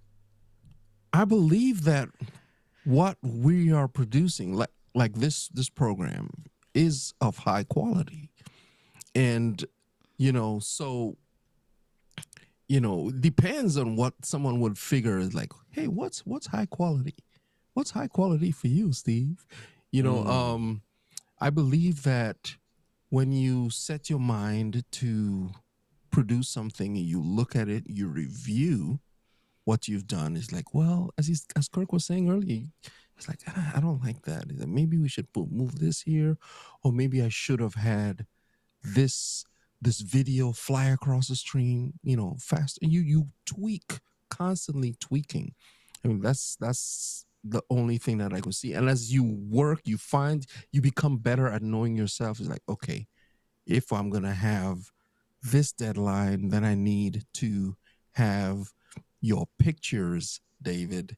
I believe that what we are producing, like this program, is of high quality, and so depends on what someone would figure is like. Hey, what's high quality? What's high quality for you, Steve? I believe that when you set your mind to produce something and you look at it, you review what you've done, is like, well, as Kirk was saying earlier, it's like, I don't like that. Maybe we should move this here, or maybe I should have had this video fly across the screen, fast. You tweak, constantly tweaking. I mean, that's the only thing that I could see. And as you work, you become better at knowing yourself. It's like, okay, if I'm gonna have this deadline, then I need to have your pictures, David,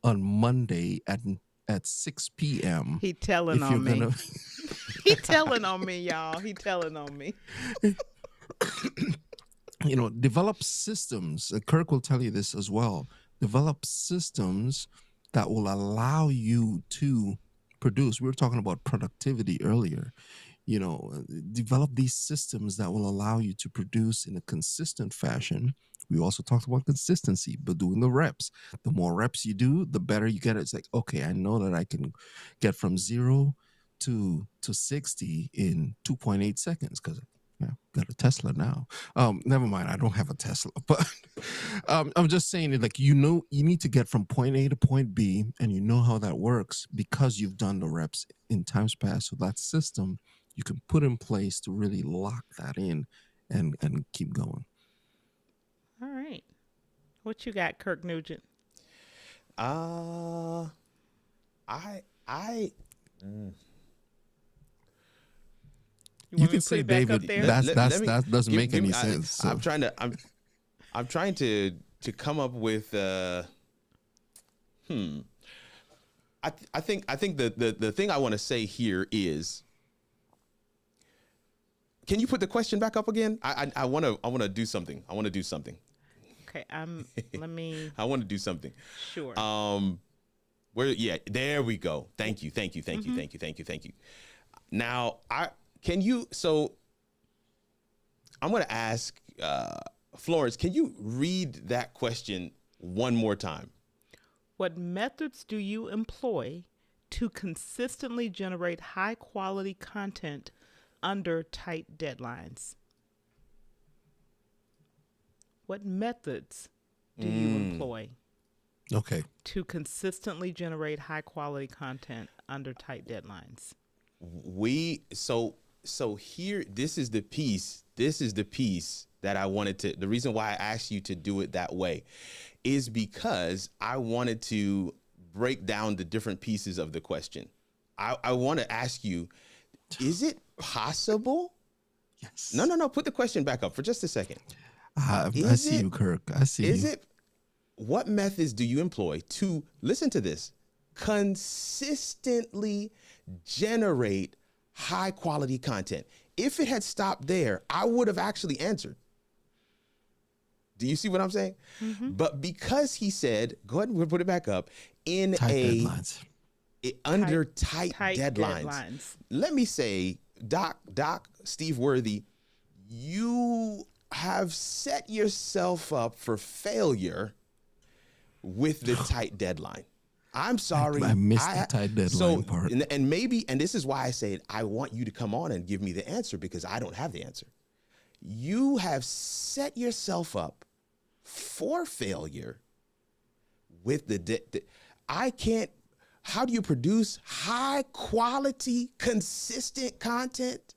on Monday at 6 p.m. He telling If you're on me. gonna He telling on me, y'all. He telling on me. develop systems. Kirk will tell you this as well. Develop systems that will allow you to produce. We were talking about productivity earlier. Develop these systems that will allow you to produce in a consistent fashion. We also talked about consistency, but doing the reps. The more reps you do, the better you get. It's like, okay, I know that I can get from 0 to 60 in 2.8 seconds because got a Tesla now. Never mind, I don't have a Tesla, but I'm just saying it like, you need to get from point A to point B, and you know how that works because you've done the reps in times past. So that system you can put in place to really lock that in and keep going. All right. What you got, Kirk Nugent? I You want me can to say, put it back up David, there? that doesn't make any sense. So. I'm trying to come up with I think the thing I want to say here is, can you put the question back up again? I want to do something. I want to do something. Okay, let me. I want to do something. Sure. There we go. Thank you. Now, I'm going to ask Florence, can you read that question one more time? What methods do you employ to consistently generate high quality content under tight deadlines? What methods do you employ Okay. to consistently generate high quality content under tight deadlines? So here, this is the piece that I wanted to, the reason why I asked you to do it that way is because I wanted to break down the different pieces of the question. I want to ask you, is it possible? Yes. No, put the question back up for just a second. I see you, Kirk. I see you. What methods do you employ to, listen to this, consistently generate high quality content? If it had stopped there, I would have actually answered. Do you see what I'm saying? Mm-hmm. But because he said, go ahead and put it back up, under tight deadlines. Let me say, Doc Steve Worthy, you have set yourself up for failure with the tight deadline. I'm sorry. I missed the tight deadline part. And this is why I say I want you to come on and give me the answer, because I don't have the answer. You have set yourself up for failure with how do you produce high quality, consistent content?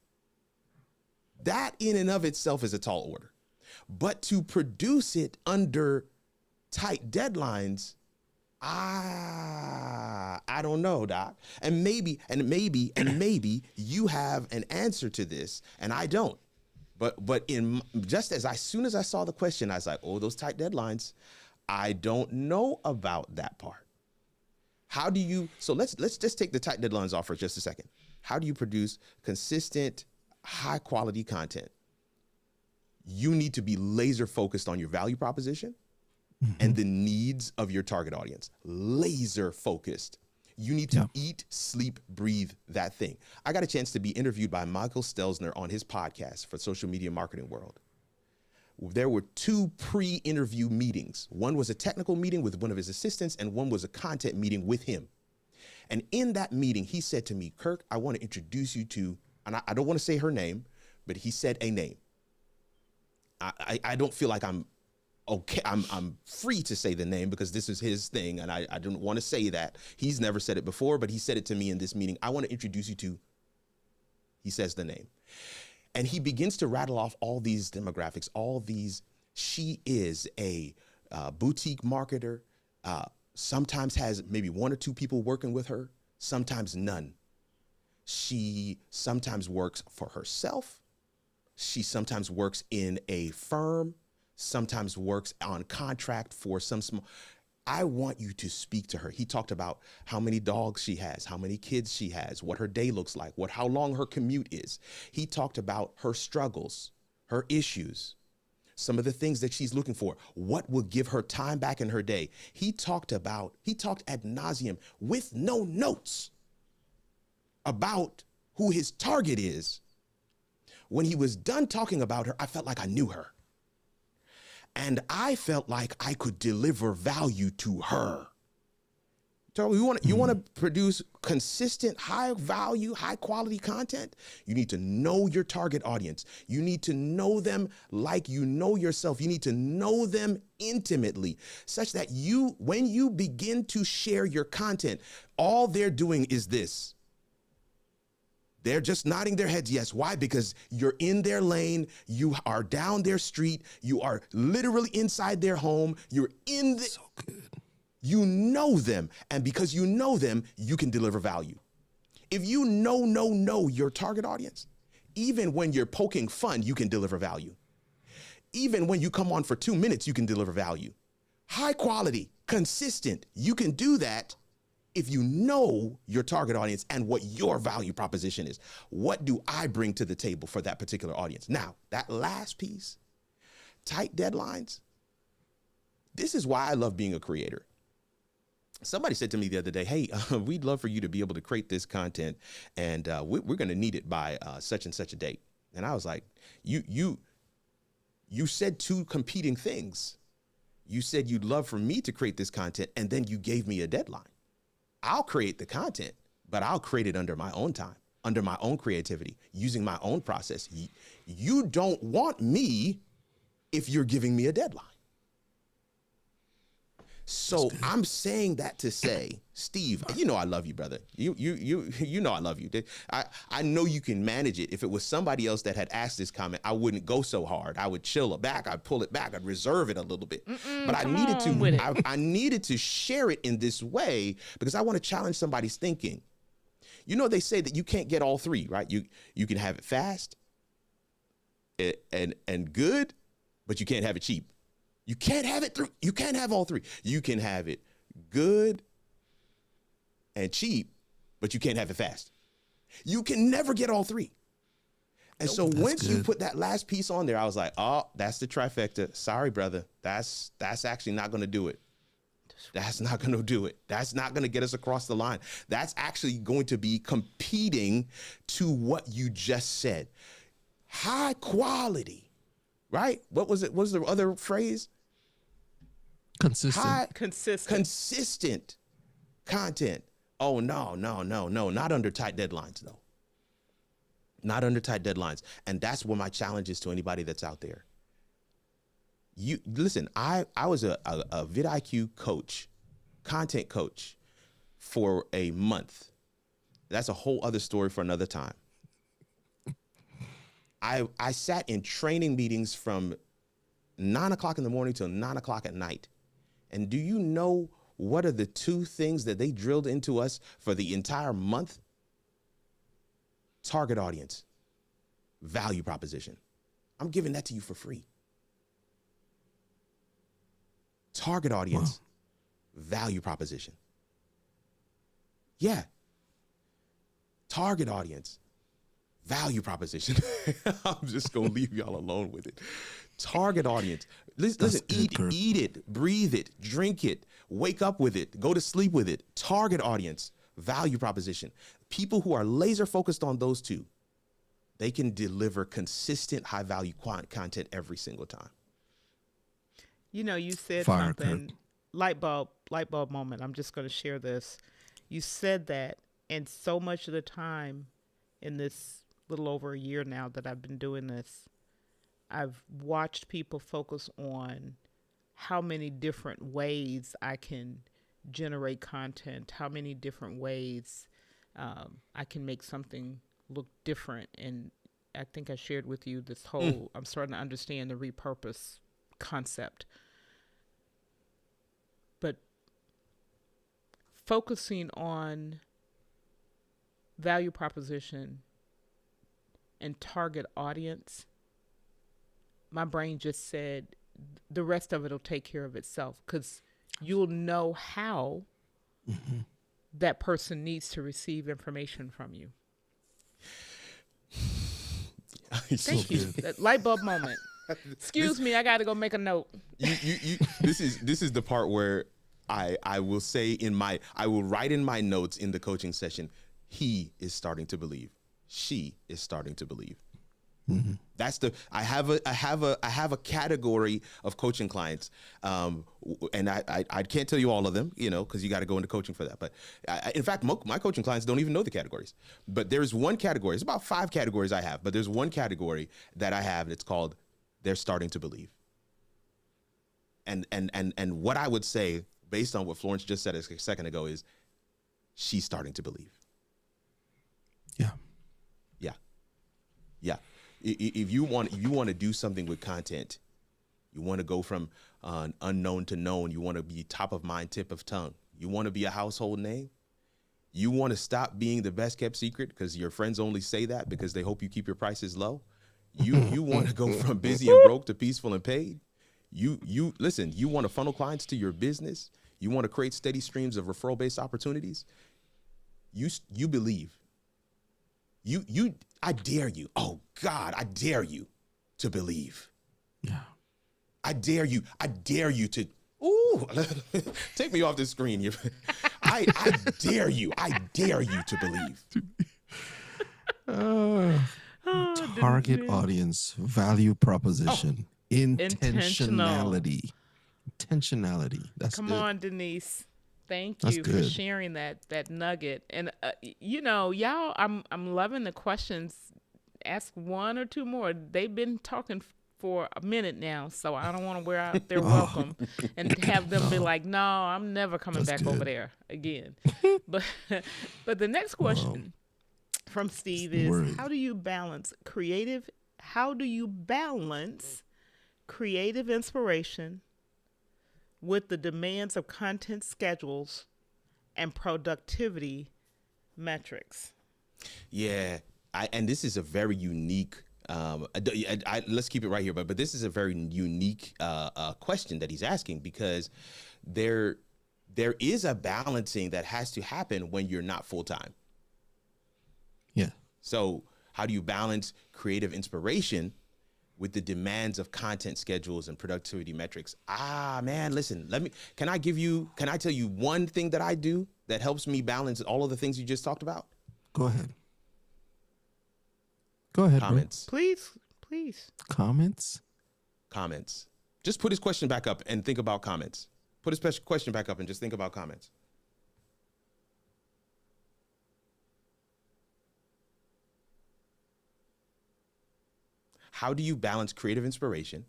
That in and of itself is a tall order. But to produce it under tight deadlines, I don't know, Doc. And maybe you have an answer to this and I don't. But as soon as I saw the question, I was like, oh, those tight deadlines, I don't know about that part. How do you, so let's just take the tight deadlines off for just a second. How do you produce consistent, high quality content? You need to be laser focused on your value proposition and the needs of your target audience. Laser focused. You need to eat, sleep, breathe that thing. I got a chance to be interviewed by Michael Stelzner on his podcast for Social Media Marketing World. There were 2 pre-interview meetings. One was a technical meeting with one of his assistants, and one was a content meeting with him. And in that meeting, he said to me, Kirk, I want to introduce you to, and I don't want to say her name, but he said a name. I don't feel like I'm okay. I'm free to say the name because this is his thing, and I don't want to say that. He's never said it before, but he said it to me in this meeting. I want to introduce you to, he says the name. And he begins to rattle off all these demographics, she is a boutique marketer, sometimes has maybe 1 or 2 people working with her, sometimes none. She sometimes works for herself. She sometimes works in a firm, sometimes works on contract for some small. I want you to speak to her. He talked about how many dogs she has, how many kids she has, what her day looks like, how long her commute is. He talked about her struggles, her issues, some of the things that she's looking for, what will give her time back in her day. He talked ad nauseum with no notes about who his target is. When he was done talking about her, I felt like I knew her. And I felt like I could deliver value to her. So you want to produce consistent, high value, high quality content? You need to know your target audience. You need to know them like you know yourself. You need to know them intimately, such that when you begin to share your content, all they're doing is this. They're just nodding their heads yes. Why? Because you're in their lane. You are down their street. You are literally inside their home. You're in the... So good. You know them. And because you know them, you can deliver value. If you know your target audience, even when you're poking fun, you can deliver value. Even when you come on for 2 minutes, you can deliver value. High quality, consistent. You can do that if you know your target audience and what your value proposition is. What do I bring to the table for that particular audience? Now, that last piece, tight deadlines. This is why I love being a creator. Somebody said to me the other day, hey, we'd love for you to be able to create this content, and we're going to need it by such and such a date. And I was like, you said 2 competing things. You said you'd love for me to create this content, and then you gave me a deadline. I'll create the content, but I'll create it under my own time, under my own creativity, using my own process. You don't want me if you're giving me a deadline. So I'm saying that to say, Steve, you know I love you, brother. You know I love you. I know you can manage it. If it was somebody else that had asked this comment, I wouldn't go so hard. I would chill it back. I'd pull it back. I'd reserve it a little bit. But I needed to share it in this way because I want to challenge somebody's thinking. You know, they say that you can't get all three, right? You can have it fast and good, but you can't have it cheap. You can't have it through. You can't have all three. You can have it good and cheap, but you can't have it fast. You can never get all three. And so once you put that last piece on there, I was like, oh, that's the trifecta. Sorry, brother. That's actually not going to do it. That's not going to do it. That's not going to get us across the line. That's actually going to be competing to what you just said. High quality, right? What was it? What was the other phrase? Consistent content. Oh, no. Not under tight deadlines, though. Not under tight deadlines. And that's what my challenge is to anybody that's out there. You listen, I was a vidIQ coach, content coach for a month. That's a whole other story for another time. I sat in training meetings from 9 o'clock in the morning till 9 o'clock at night. And do you know what are the two things that they drilled into us for the entire month? Target audience, value proposition. I'm giving that to you for free. Target audience, value proposition. Yeah. Target audience, value proposition. I'm just going to leave y'all alone with it. Target audience. Listen, eat it, breathe it, drink it, wake up with it, go to sleep with it. Target audience, value proposition. People who are laser focused on those two, they can deliver consistent high value content every single time. You know, you said something, light bulb moment. I'm just going to share this. You said that, and so much of the time in this little over a year now that I've been doing this, I've watched people focus on how many different ways I can generate content, how many different ways I can make something look different. And I think I shared with you this whole, I'm starting to understand the repurpose concept. But focusing on value proposition and target audience, my brain just said the rest of it will take care of itself, because you'll know how that person needs to receive information from you. Thank you. That light bulb moment. Excuse me, I got to go make a note. This is the part where I will say I will write in my notes in the coaching session, he is starting to believe. She is starting to believe. Mm-hmm. That's I have a category of coaching clients, and I can't tell you all of them, because you got to go into coaching for that. But in fact, my coaching clients don't even know the categories. But there's one category. It's about 5 categories I have, but there's one category that I have. It's called they're starting to believe. And what I would say, based on what Florence just said a second ago, is she's starting to believe. Yeah. If you want to do something with content, you want to go from unknown to known. You want to be top of mind, tip of tongue. You want to be a household name. You want to stop being the best kept secret because your friends only say that because they hope you keep your prices low. You want to go from busy and broke to peaceful and paid. You listen. You want to funnel clients to your business. You want to create steady streams of referral based opportunities. You believe. I dare you. Oh God, I dare you to believe. Yeah. I dare you to, take me off the screen. I dare you to believe. Target audience, value proposition, intentionality. intentionality. That's Come good. on, Denise. Thank That's you for good. sharing that nugget. And you know, y'all, I'm loving the questions. Ask one or two more. They've been talking for a minute now, so I don't want to wear out their Oh, welcome and have them be no, like, "No, I'm never coming that's back over good. there again." But but the next Well, question from Steve no is, worries. how do you balance creative inspiration with the demands of content schedules and productivity metrics? Yeah, and this is a very unique. Let's keep it right here, but this is a very unique question that he's asking, because there is a balancing that has to happen when you're not full time. Yeah. So how do you balance creative inspiration with the demands of content schedules and productivity metrics? Man, listen, can I tell you one thing that I do that helps me balance all of the things you just talked about? Go ahead. Go ahead, bro. Comments. Please. Comments? Comments. Just put his question back up and think about comments. Put his question back up and just think about comments. How do you balance creative inspiration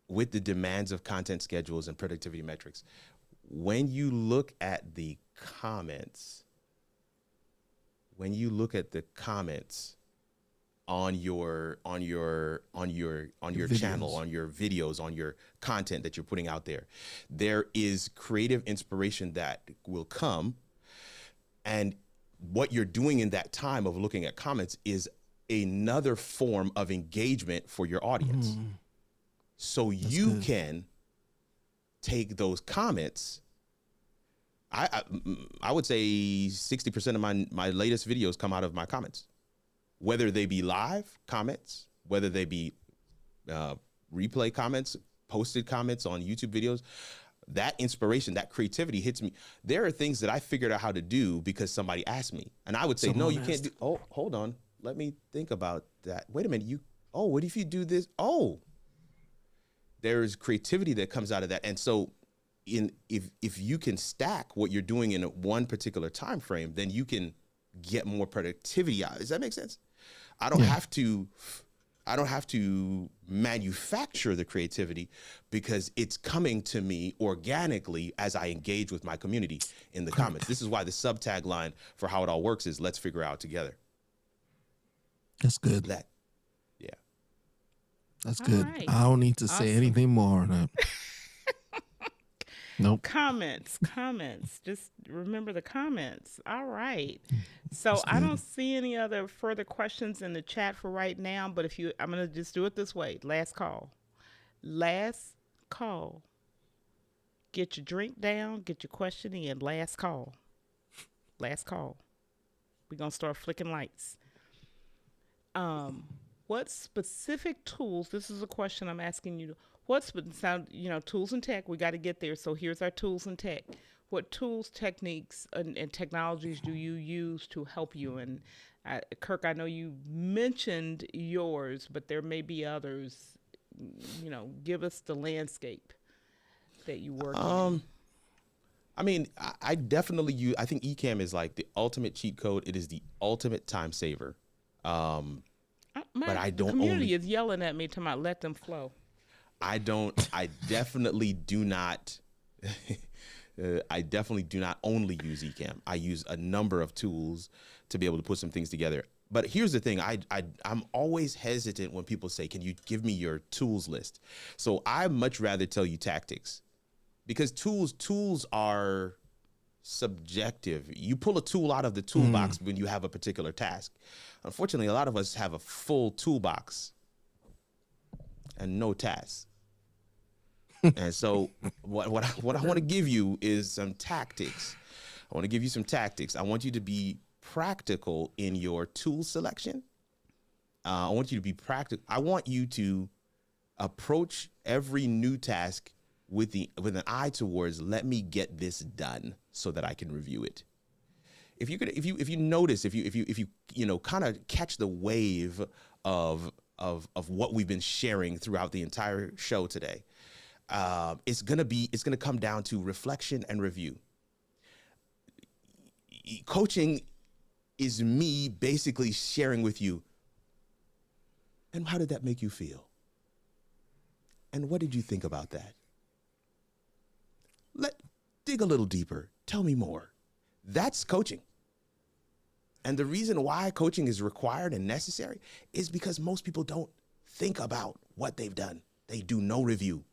with the demands of content schedules and productivity metrics? When you look at the comments, on your Videos. channel, on your videos, on your content that you're putting out there is creative inspiration that will come. And what you're doing in that time of looking at comments is another form of engagement for your audience. So you good. can take those comments. I would say 60% of my latest videos come out of my comments, whether they be live comments, whether they be replay comments, posted comments on YouTube videos. That inspiration, that creativity hits me. There are things that I figured out how to do because somebody asked me, and I would say, no, you can't do. Oh, hold on. Let me think about that. Wait a minute. What if you do this? Oh, there's creativity that comes out of that. And so if you can stack what you're doing in one particular time frame, then you can get more productivity out. Does that make sense? I don't have to manufacture the creativity because it's coming to me organically as I engage with my community in the comments. This is why the subtagline for How It All Works is let's figure out together. That's good. Yeah. That's All good. right. I don't need to say Awesome. anything more on that. Nope. Comments. Just remember the comments. All right. So That's I good. don't see any other further questions in the chat for right now, but I'm going to just do it this way. Last call. Get your drink down, get your question in. Last call. We're going to start flicking lights. What specific tools, this is a question I'm asking you, tools and tech, we got to get there. So here's our tools and tech. What tools, techniques, and technologies do you use to help you? And Kirk, I know you mentioned yours, but there may be others. Give us the landscape that you work in. I mean, I definitely use, I think Ecamm is like the ultimate cheat code. It is the ultimate time saver. But I don't community is yelling at me to let them flow. I definitely do not only use Ecamm. I use a number of tools to be able to put some things together. But here's the thing, I'm always hesitant when people say, can you give me your tools list? So I much rather tell you tactics, because tools are subjective. You pull a tool out of the toolbox when you have a particular task. Unfortunately, a lot of us have a full toolbox and no tasks. And so what I want to give you is some tactics. I want to give you some tactics. I want you to be practical in your tool selection. I want you to be practical. I want you to approach every new task with an eye towards, let me get this done so that I can review it. If you notice, if you kind of catch the wave of what we've been sharing throughout the entire show today, it's gonna come down to reflection and review. Coaching is me basically sharing with you, and how did that make you feel? And what did you think about that? Dig a little deeper. Tell me more. That's coaching. And the reason why coaching is required and necessary is because most people don't think about what they've done. They do no review.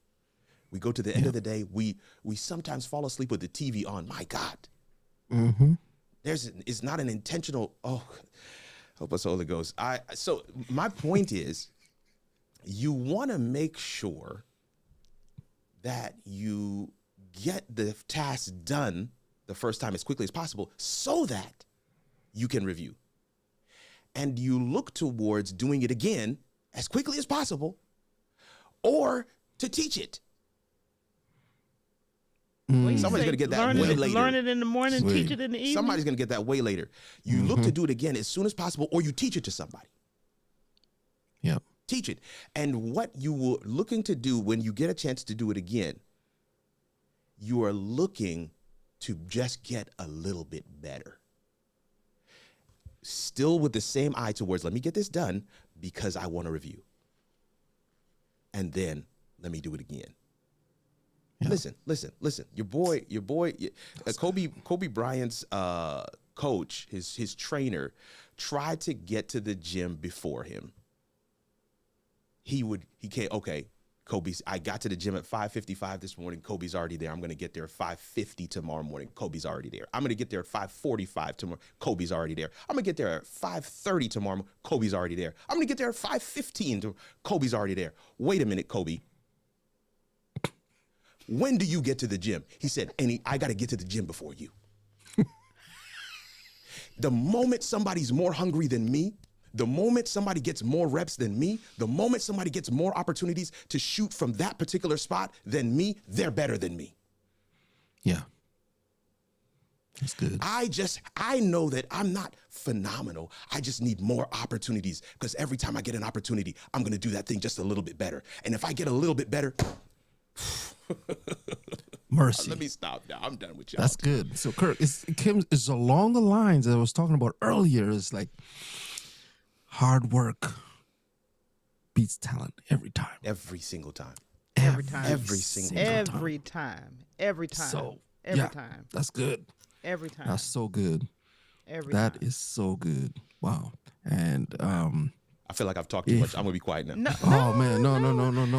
We go to the end of the day, we sometimes fall asleep with the TV on. My God. Mm-hmm. It's not an intentional, help us, Holy Ghost. So my point is, you want to make sure that you get the task done the first time as quickly as possible so that you can review. And you look towards doing it again as quickly as possible or to teach it. Somebody's going to get that way later. Learn it in the morning, teach it in the evening. Somebody's going to get that way later. You look to do it again as soon as possible, or you teach it to somebody. Yeah. Teach it. And what you were looking to do when you get a chance to do it again, you are looking to just get a little bit better. Still with the same eye towards, let me get this done because I want to review. And then let me do it again. Yeah. Listen. Your boy, Kobe Bryant's coach, his trainer, tried to get to the gym before him. Kobe's, I got to the gym at 5:55 this morning. Kobe's already there. I'm going to get there at 5:50 tomorrow morning. Kobe's already there. I'm going to get there at 5:45 tomorrow. Kobe's already there. I'm going to get there at 5:30 tomorrow. Kobe's already there. I'm going to get there at 5:15. Kobe's already there. Wait a minute, Kobe. When do you get to the gym? He said, I got to get to the gym before you. The moment somebody's more hungry than me, the moment somebody gets more reps than me, the moment somebody gets more opportunities to shoot from that particular spot than me, they're better than me. Yeah. That's good. I know that I'm not phenomenal. I just need more opportunities because every time I get an opportunity, I'm going to do that thing just a little bit better. And if I get a little bit better, mercy. Let me stop now. I'm done with y'all. That's good. So, Kirk, it's along the lines that I was talking about earlier. It's like hard work beats talent every time. Every single time. Every time. Every single time. Every time. Every time. So, every time. That's good. Every time. That's so good. Every time. That is so good. Wow. And I feel like I've talked too much. I'm gonna be quiet now. No, oh man, no.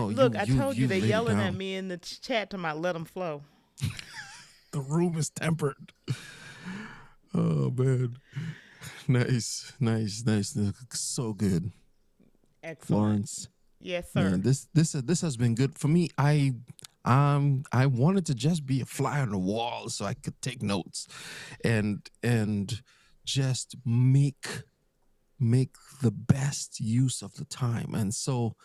Look, I told you they're laid it yelling down. at me in the chat to my let them flow. The room is tempered. Oh man. Nice. So good. Excellent. Florence. Yes, sir. Man, this has been good for me. I wanted to just be a fly on the wall so I could take notes and just make the best use of the time. And so,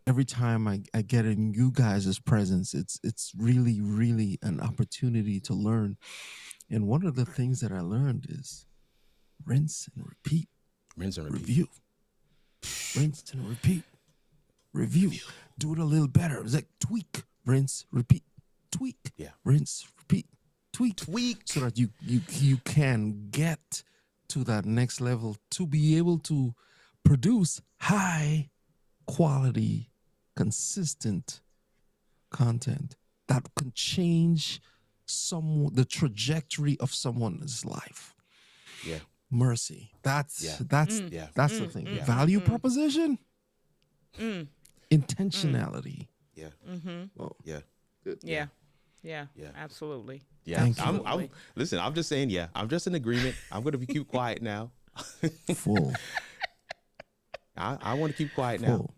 every time I get in you guys' presence, it's really, really an opportunity to learn. And one of the things that I learned is rinse and repeat. Rinse and repeat. Review. Rinse and repeat. Review. Do it a little better. It's like tweak, rinse, repeat, tweak. Yeah. Rinse, repeat, tweak. So that you can get to that next level to be able to produce high quality, consistent content that can change the trajectory of someone's life. Yeah. Mercy. That's the thing. Yeah. Value proposition. Intentionality. Yeah. Well, Yeah. good. Yeah. Yeah. Absolutely. Yeah. Absolutely. Listen, I'm just saying, I'm just in agreement. I'm going to keep quiet now. Full. I want to keep quiet now. Full.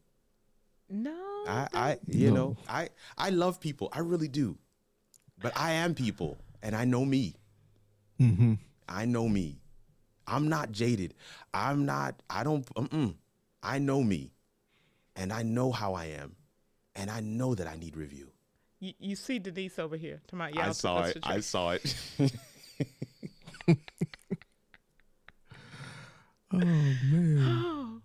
No. I love people. I really do. But I am people and I know me. Mm-hmm. I know me. I'm not jaded. I know me and I know how I am and I know that I need review. You see Denise over here. I saw it. Oh man.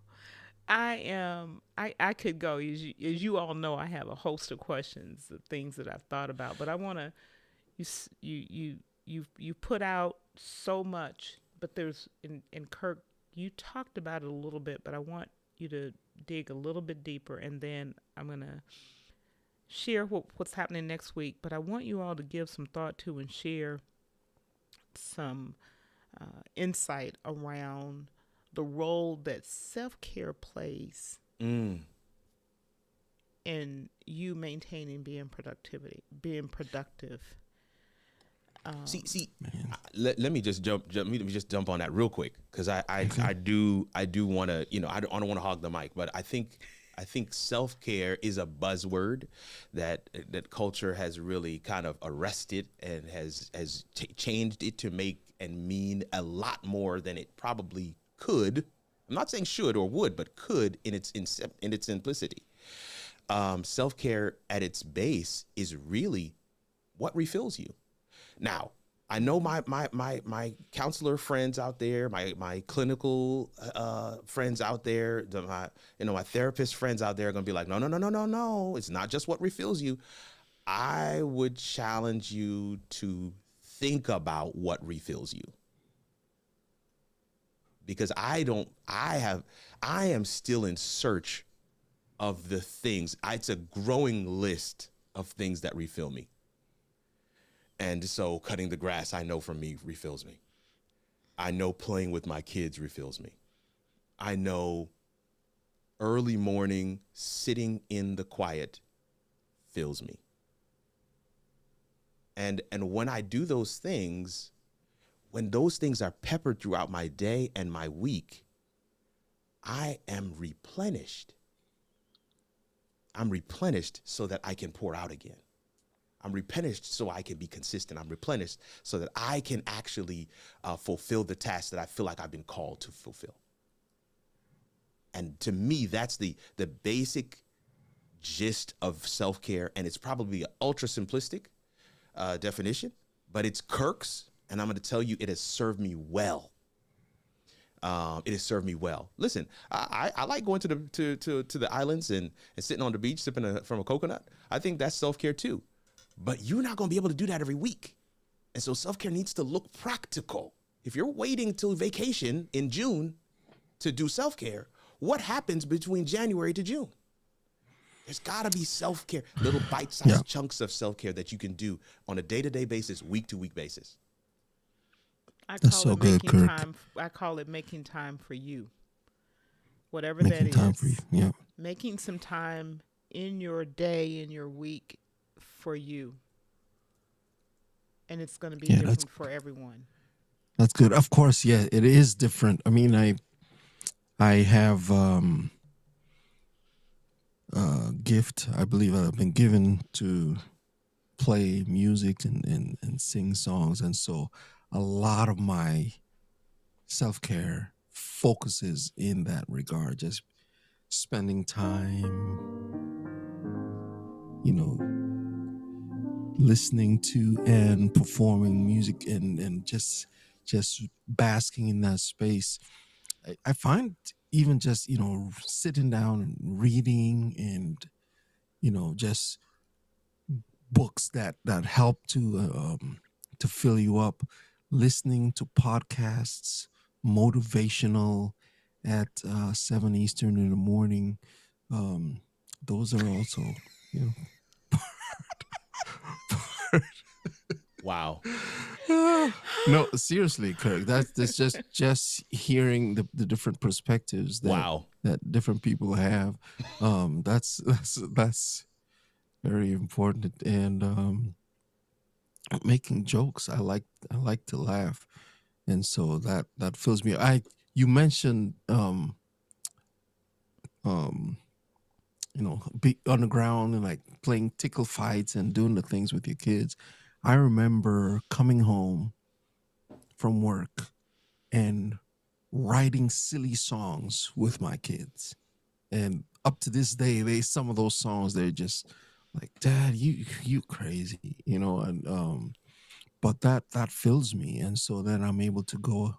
I could go as you all know. I have a host of questions, of things that I've thought about, but I want to you put out so much, but there's in Kirk, you talked about it a little bit, but I want you to dig a little bit deeper, and then I'm gonna share what's happening next week. But I want you all to give some thought to and share some insight around the role that self care plays Mm. in you maintaining being productive. See, Man. let me just let me just jump on that real quick because I do want to, I don't want to hog the mic, but I think self-care is a buzzword that culture has really kind of arrested and has changed it to make and mean a lot more than it probably could. I'm not saying should or would, but could in its simplicity. Self-care at its base is really what refills you. Now, I know my counselor friends out there, my clinical friends out there, my therapist friends out there are going to be like, no, it's not just what refills you. I would challenge you to think about what refills you. Because I am still in search of the things. It's a growing list of things that refill me. And so cutting the grass, I know for me, refills me. I know playing with my kids refills me. I know early morning sitting in the quiet fills me. And when I do those things, when those things are peppered throughout my day and my week, I am replenished. I'm replenished so that I can pour out again. I'm replenished so I can be consistent. I'm replenished so that I can actually fulfill the task that I feel like I've been called to fulfill. And to me, that's the basic gist of self-care. And it's probably an ultra simplistic definition, but it's Kirk's. And I'm going to tell you, it has served me well. It has served me well. Listen, I like going to the islands and sitting on the beach sipping from a coconut. I think that's self-care too. But you're not going to be able to do that every week. And so self-care needs to look practical. If you're waiting till vacation in June to do self-care, what happens between January to June? There's got to be self-care, little bite-sized chunks of self-care that you can do on a day-to-day basis, week-to-week basis. That's so good, Kirk. I call it making time for you. Whatever Making that time is. for you. Yeah. Making some time in your day, in your week for you. And it's going to be different for everyone. That's good. Of course, yeah, it is different. I mean, I have a gift, I believe I've been given to play music and sing songs. And so a lot of my self-care focuses in that regard, just spending time, listening to and performing music and just basking in that space. I find even just sitting down and reading and just books that help to fill you up, listening to podcasts, motivational at 7 Eastern in the morning. Those are also Wow. No, seriously, Kirk. That's just hearing the different perspectives that different people have. That's very important. And making jokes. I like to laugh, and so that fills me. You mentioned be on the ground and like playing tickle fights and doing the things with your kids. I remember coming home from work and writing silly songs with my kids. And up to this day, some of those songs, they're just like, Dad, you crazy, and but that fills me. And so then I'm able to go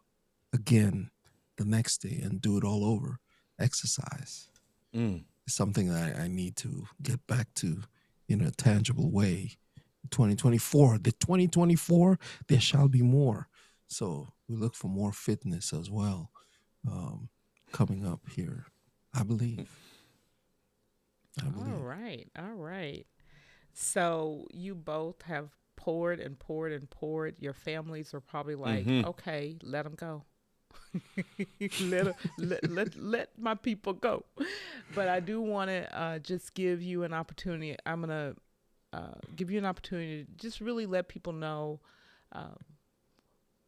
again the next day and do it all over. exercise. Mm. It's something that I need to get back to in a tangible way. 2024, there shall be more. So we look for more fitness as well coming up here. I believe. I All believe. right. All right. So you both have poured and poured and poured. Your families are probably like, Mm-hmm. okay, let them go. let, 'em- let my people go. But I do want to just give you an opportunity. I'm going to give you an opportunity to just really let people know uh,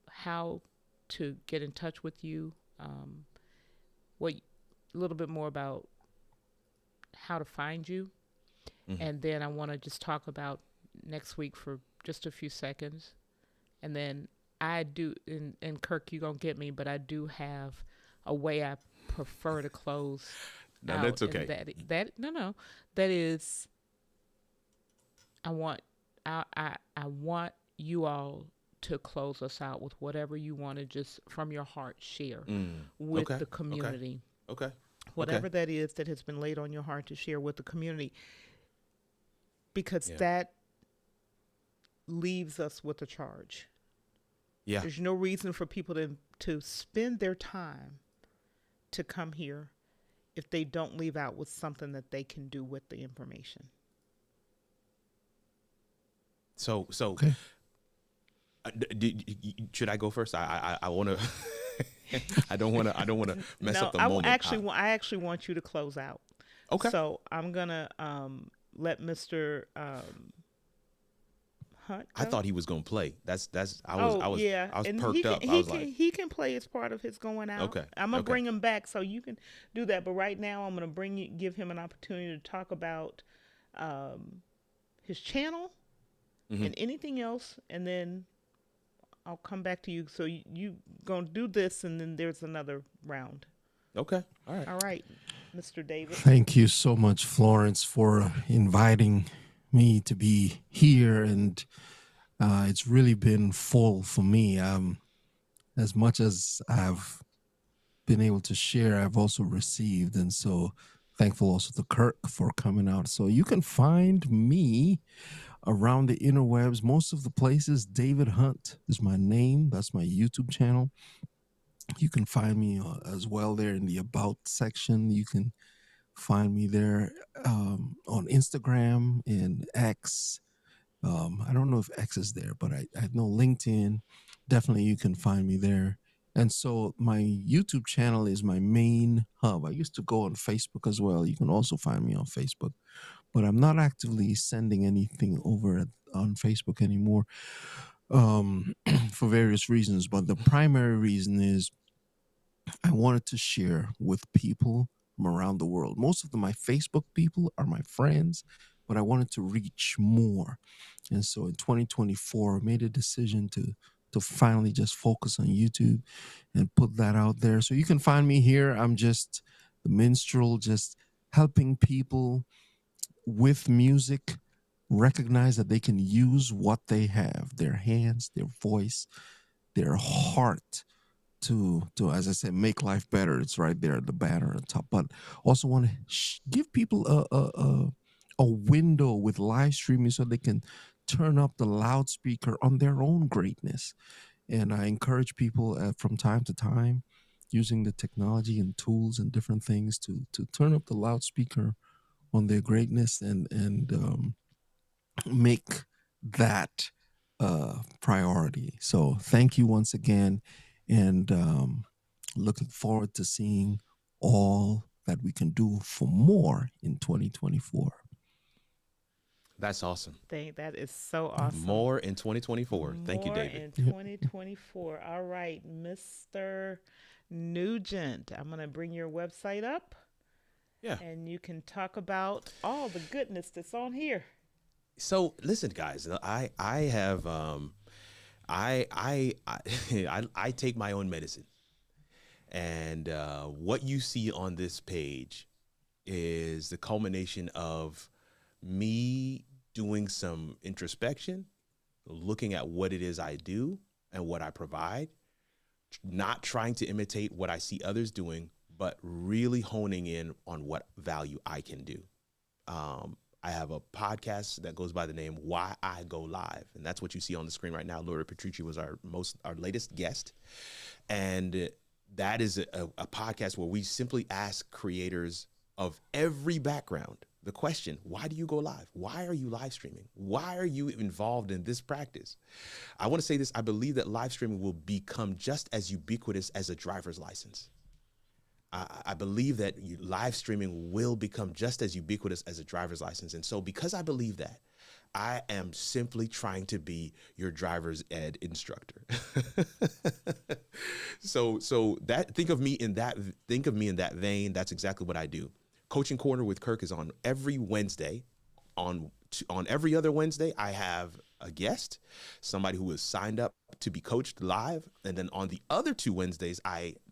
how to get in touch with you, what a little bit more about how to find you, Mm-hmm. and then I want to just talk about next week for just a few seconds, and then I do, and Kirk, you gonna get me, but I do have a way I prefer to close No, out, that's and okay. that no, that is I want I want you all to close us out with whatever you want to just from your heart share Mm. with Okay. the Okay. community. Okay. Okay. Whatever that is that has been laid on your heart to share with the community, because Yeah. that leaves us with a charge. Yeah. There's no reason for people to spend their time to come here if they don't leave out with something that they can do with the information. So Okay. should I go first? I want to. I don't want to mess No, up the moment. I actually want you to close out. Okay. So I'm gonna let Mr. Hunt I go. thought he was gonna play. That's Oh yeah, I was and perked up. I was like, he can play as part of his going out. okay, I'm gonna okay, bring him back so you can do that. But right now, I'm gonna give him an opportunity to talk about his channel hmm and anything else, and then I'll come back to you. So you gonna do this, and then there's another round. okay, all right. All right, Mr. David. Thank you so much, Florence, for inviting me to be here. And it's really been full for me. As much as I've been able to share, I've also received. And so thankful also to Kirk for coming out. So you can find me around the interwebs, most of the places. David Hunt is my name. That's my YouTube channel. You can find me as well there in the About section. You can find me there on Instagram and X. I don't know if X is there, but I know LinkedIn. Definitely, you can find me there. And so my YouTube channel is my main hub. I used to go on Facebook as well. You can also find me on Facebook, but I'm not actively sending anything over on Facebook anymore for various reasons. But the primary reason is I wanted to share with people from around the world. Most of my Facebook people are my friends, but I wanted to reach more. And so in 2024, I made a decision to finally just focus on YouTube and put that out there. So you can find me here. I'm just the minstrel, just helping people with music recognize that they can use what they have, their hands, their voice, their heart, to as I said, make life better. It's right there at the banner at the top. But also want to give people a window with live streaming so they can turn up the loudspeaker on their own greatness. And I encourage people from time to time using the technology and tools and different things to turn up the loudspeaker on their greatness and make that priority. So thank you once again, and looking forward to seeing all that we can do for more in 2024. That's awesome. That is so awesome. More in 2024. Thank you, More David. in 2024. All right, Mr. Nugent, I'm going to bring your website up. Yeah. And you can talk about all the goodness that's on here. So listen, guys, I have I take my own medicine, and what you see on this page is the culmination of me doing some introspection, looking at what it is I do and what I provide, not trying to imitate what I see others doing, but really honing in on what value I can do. I have a podcast that goes by the name Why I Go Live, and that's what you see on the screen right now. Laura Petrucci was our latest guest, and that is a podcast where we simply ask creators of every background the question, why do you go live? Why are you live streaming? Why are you involved in this practice? I want to say this. I believe that live streaming will become just as ubiquitous as a driver's license. I believe that live streaming will become just as ubiquitous as a driver's license. And so because I believe that, I am simply trying to be your driver's ed instructor. So that think of me in that vein. That's exactly what I do. Coaching Corner with Kirk is on every Wednesday. On every other Wednesday, I have a guest, somebody who is signed up to be coached live. And then on the other 2 Wednesdays,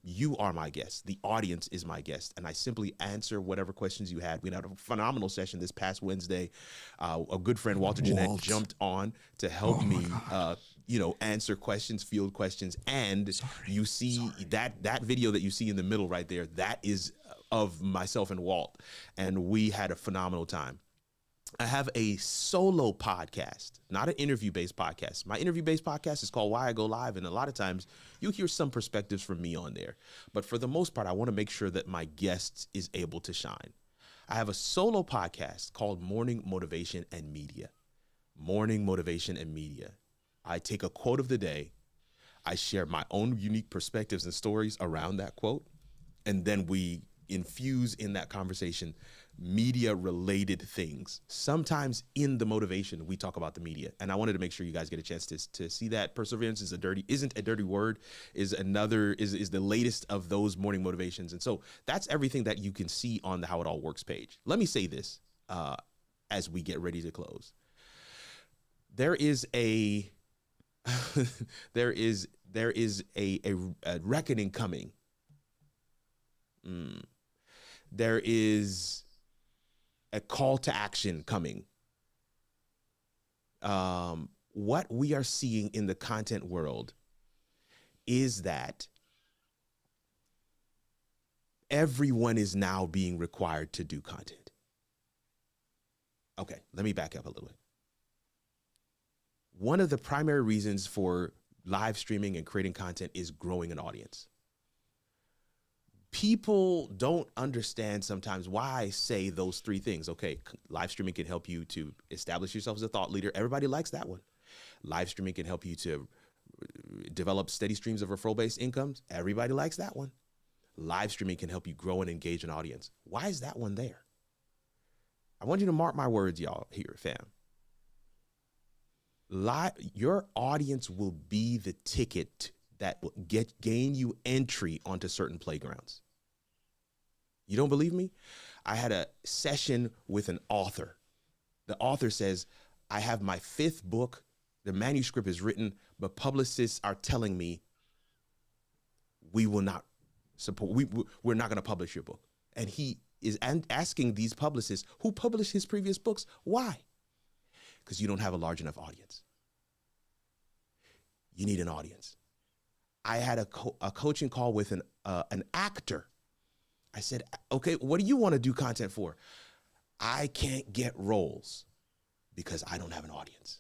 you are my guest. The audience is my guest. And I simply answer whatever questions you had. We had a phenomenal session this past Wednesday. A good friend, Walter Jeanette, jumped on to help me, answer questions, field questions. And you see that video that you see in the middle right there, that is of myself and Walt. And we had a phenomenal time. I have a solo podcast, not an interview-based podcast. My interview-based podcast is called Why I Go Live, and a lot of times you hear some perspectives from me on there. But for the most part, I want to make sure that my guest is able to shine. I have a solo podcast called Morning Motivation and Media. Morning Motivation and Media. I take a quote of the day. I share my own unique perspectives and stories around that quote, and then we infuse in that conversation media-related things. Sometimes in the motivation, we talk about the media. And I wanted to make sure you guys get a chance to see that. Perseverance isn't a dirty word, is the latest of those morning motivations. And so that's everything that you can see on the How It All Works page. Let me say this as we get ready to close. There is a reckoning coming. There is a call to action coming. What we are seeing in the content world is that everyone is now being required to do content. Okay, let me back up a little bit. One of the primary reasons for live streaming and creating content is growing an audience. People don't understand sometimes why I say those 3 things. Okay, live streaming can help you to establish yourself as a thought leader. Everybody likes that one. Live streaming can help you to develop steady streams of referral-based incomes. Everybody likes that one. Live streaming can help you grow and engage an audience. Why is that one there? I want you to mark my words, y'all, here, fam. Your audience will be the ticket that will gain you entry onto certain playgrounds. You don't believe me? I had a session with an author. The author says, I have my 5th book. The manuscript is written, but publicists are telling me we will not support, we're not going to publish your book. And he is asking these publicists who published his previous books, why? Because you don't have a large enough audience. You need an audience. I had a coaching call with an actor. I said, okay, what do you want to do content for? I can't get roles because I don't have an audience.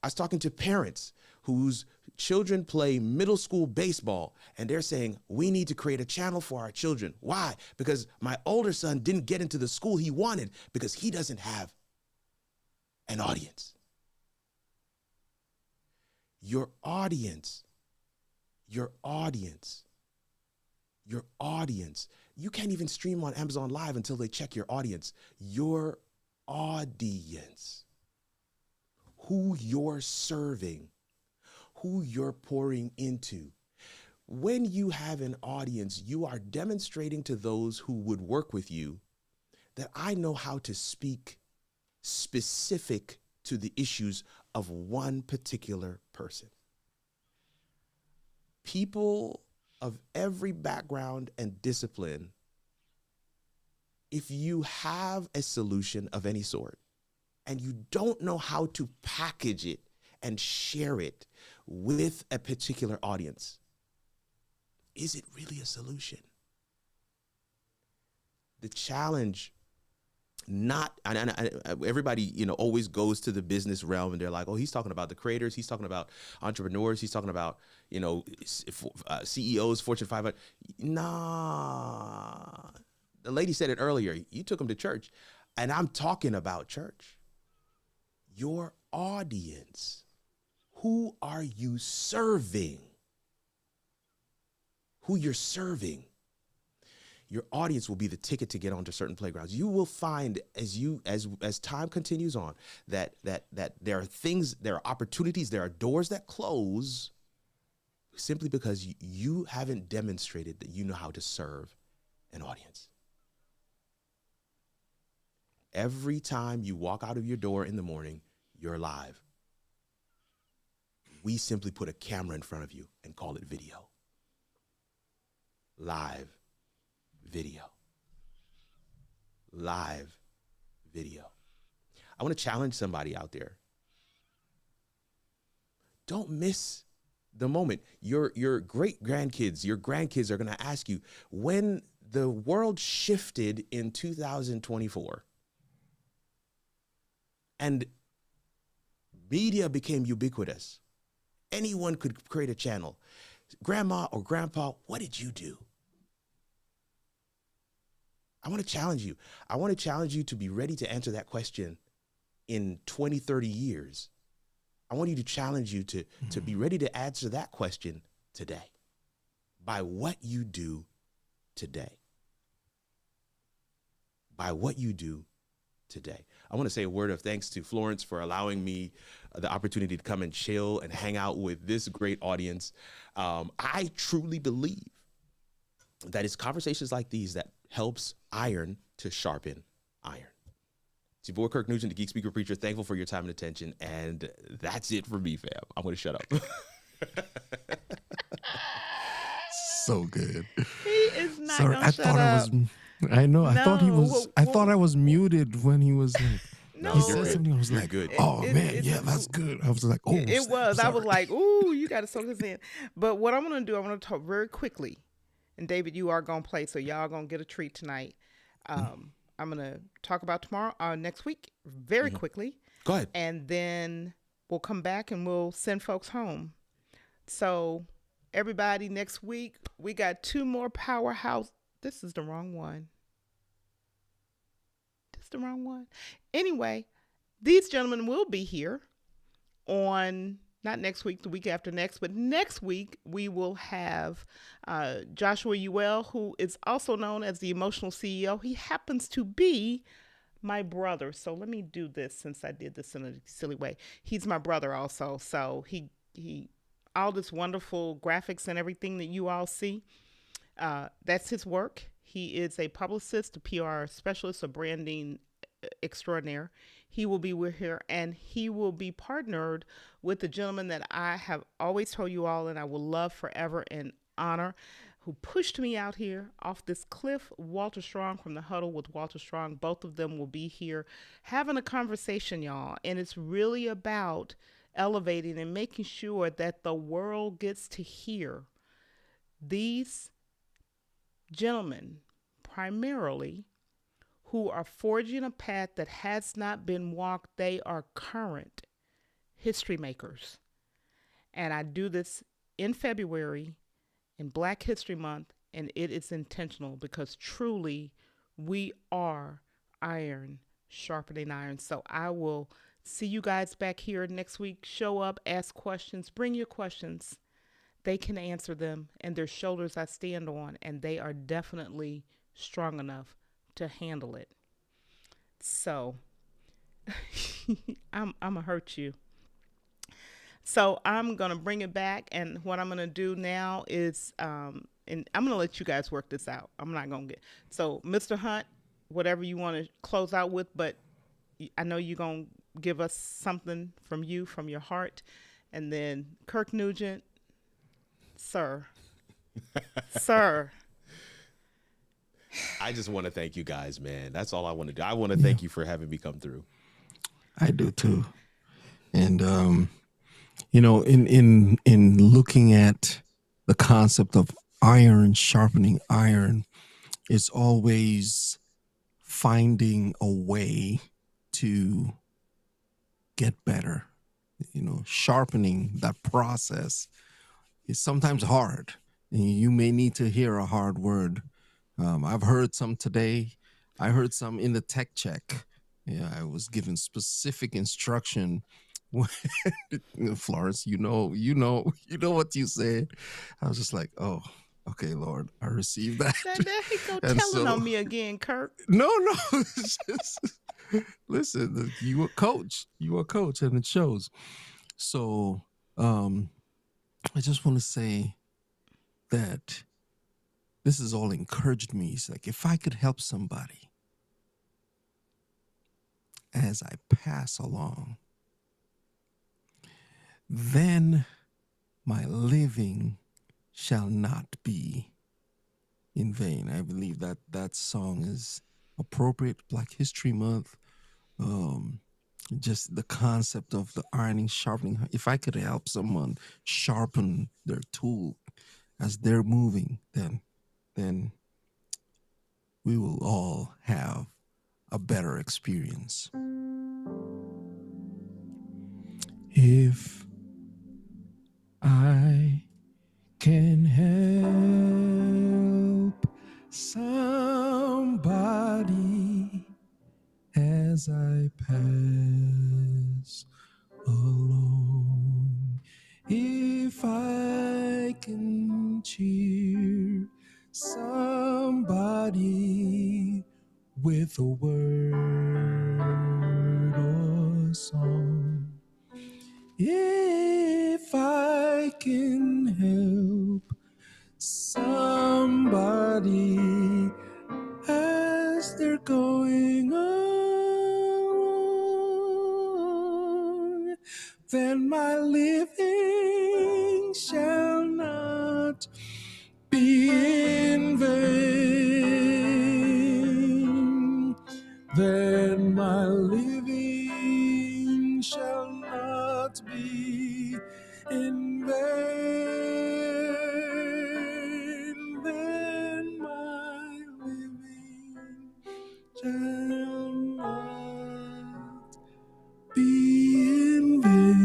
I was talking to parents whose children play middle school baseball, and they're saying, we need to create a channel for our children. Why? Because my older son didn't get into the school he wanted because he doesn't have an audience. Your audience. You can't even stream on Amazon Live until they check your audience. Your audience. Who you're serving, who you're pouring into. When you have an audience, you are demonstrating to those who would work with you that I know how to speak specific to the issues of one particular person. People of every background and discipline, if you have a solution of any sort and you don't know how to package it and share it with a particular audience, is it really a solution? the challenge, not, everybody, always goes to the business realm and they're like, oh, he's talking about the creators. He's talking about entrepreneurs. He's talking about, CEOs, Fortune 500. Nah, the lady said it earlier. You took them to church, and I'm talking about church. Your audience. Who are you serving? Who you're serving. Your audience will be the ticket to get onto certain playgrounds. You will find as time continues on that there are things, there are opportunities, there are doors that close simply because you haven't demonstrated that you know how to serve an audience. Every time you walk out of your door in the morning, you're live. We simply put a camera in front of you and call it video. Live video. Live video. I want to challenge somebody out there. Don't miss the moment. Your great grandkids, your grandkids are going to ask you, when the world shifted in 2024 and media became ubiquitous, anyone could create a channel. Grandma or grandpa, what did you do? I want to challenge you. I want to challenge you to be ready to answer that question in 20, 30 years. I want you to challenge you to be ready to answer that question today by what you do today. By what you do today. I want to say a word of thanks to Florence for allowing me the opportunity to come and chill and hang out with this great audience. I truly believe that it's conversations like these that helps iron to sharpen iron. It's your boy, Kirk Nugent, the Geek Speaker Preacher. Thankful for your time and attention. And that's it for me, fam. I'm going to shut up. So good. He is not Sorry, gonna I shut thought up. I know. I thought he No, was. I thought I was muted when he was. No, He you're said good. something. I was You're like, good. "Oh man, it's- yeah, that's good." I was like, "Oh, it was. I was sorry. like, ooh, you got to soak this in. But what I'm going to do, I'm going to talk very quickly. And David, you are going to play, so y'all going to get a treat tonight. I'm going to talk about next week, very quickly. Go ahead. And then we'll come back and we'll send folks home. So everybody, next week, we got 2 more powerhouse. This is the wrong one. Anyway, these gentlemen will be here on, not next week, the week after next, but next week we will have Joshua Ewell, who is also known as the Emotional CEO. He happens to be my brother. So let me do this since I did this in a silly way. He's my brother also. So he all this wonderful graphics and everything that you all see, that's his work. He is a publicist, a PR specialist, a branding extraordinaire. He will be with here, and he will be partnered with the gentleman that I have always told you all and I will love forever and honor, who pushed me out here off this cliff, Walter Strong from The Huddle with Walter Strong. Both of them will be here having a conversation, y'all. And it's really about elevating and making sure that the world gets to hear these gentlemen primarily who are forging a path that has not been walked. They are current history makers. And I do this in February in Black History Month, and it is intentional because truly we are iron sharpening iron. So I will see you guys back here next week. Show up, ask questions, bring your questions. They can answer them, and their shoulders I stand on, and they are definitely strong enough to handle it. So I'm gonna hurt you. So I'm gonna bring it back, and what I'm gonna do now is and I'm gonna let you guys work this out. I'm not gonna get so Mr. Hunt, whatever you want to close out with, but I know you're gonna give us something from your heart, and then Kirk Nugent, sir. I just want to thank you guys, man. That's all I want to do. I want to thank you for having me come through. I do too. And in looking at the concept of iron sharpening iron, it's always finding a way to get better. Sharpening that process is sometimes hard. And you may need to hear a hard word. I've heard some today. I heard some in the tech check. Yeah, I was given specific instruction. Florence, you know what you said. I was just like, oh, okay, Lord, I received that. There he go And telling so- on me again, Kirk. No, it's just, listen, you a coach, and it shows. So, I just want to say that this has all encouraged me. It's like, if I could help somebody as I pass along, then my living shall not be in vain. I believe that song is appropriate. Black History Month. Just the concept of the ironing, sharpening. If I could help someone sharpen their tool as they're moving, then we will all have a better experience. If I can help somebody as I pass along, if I can cheer somebody with a word or song, if I can help somebody as they're going on, then my living shall not be in vain. Then my living shall not be in vain. Then my living shall not be in vain.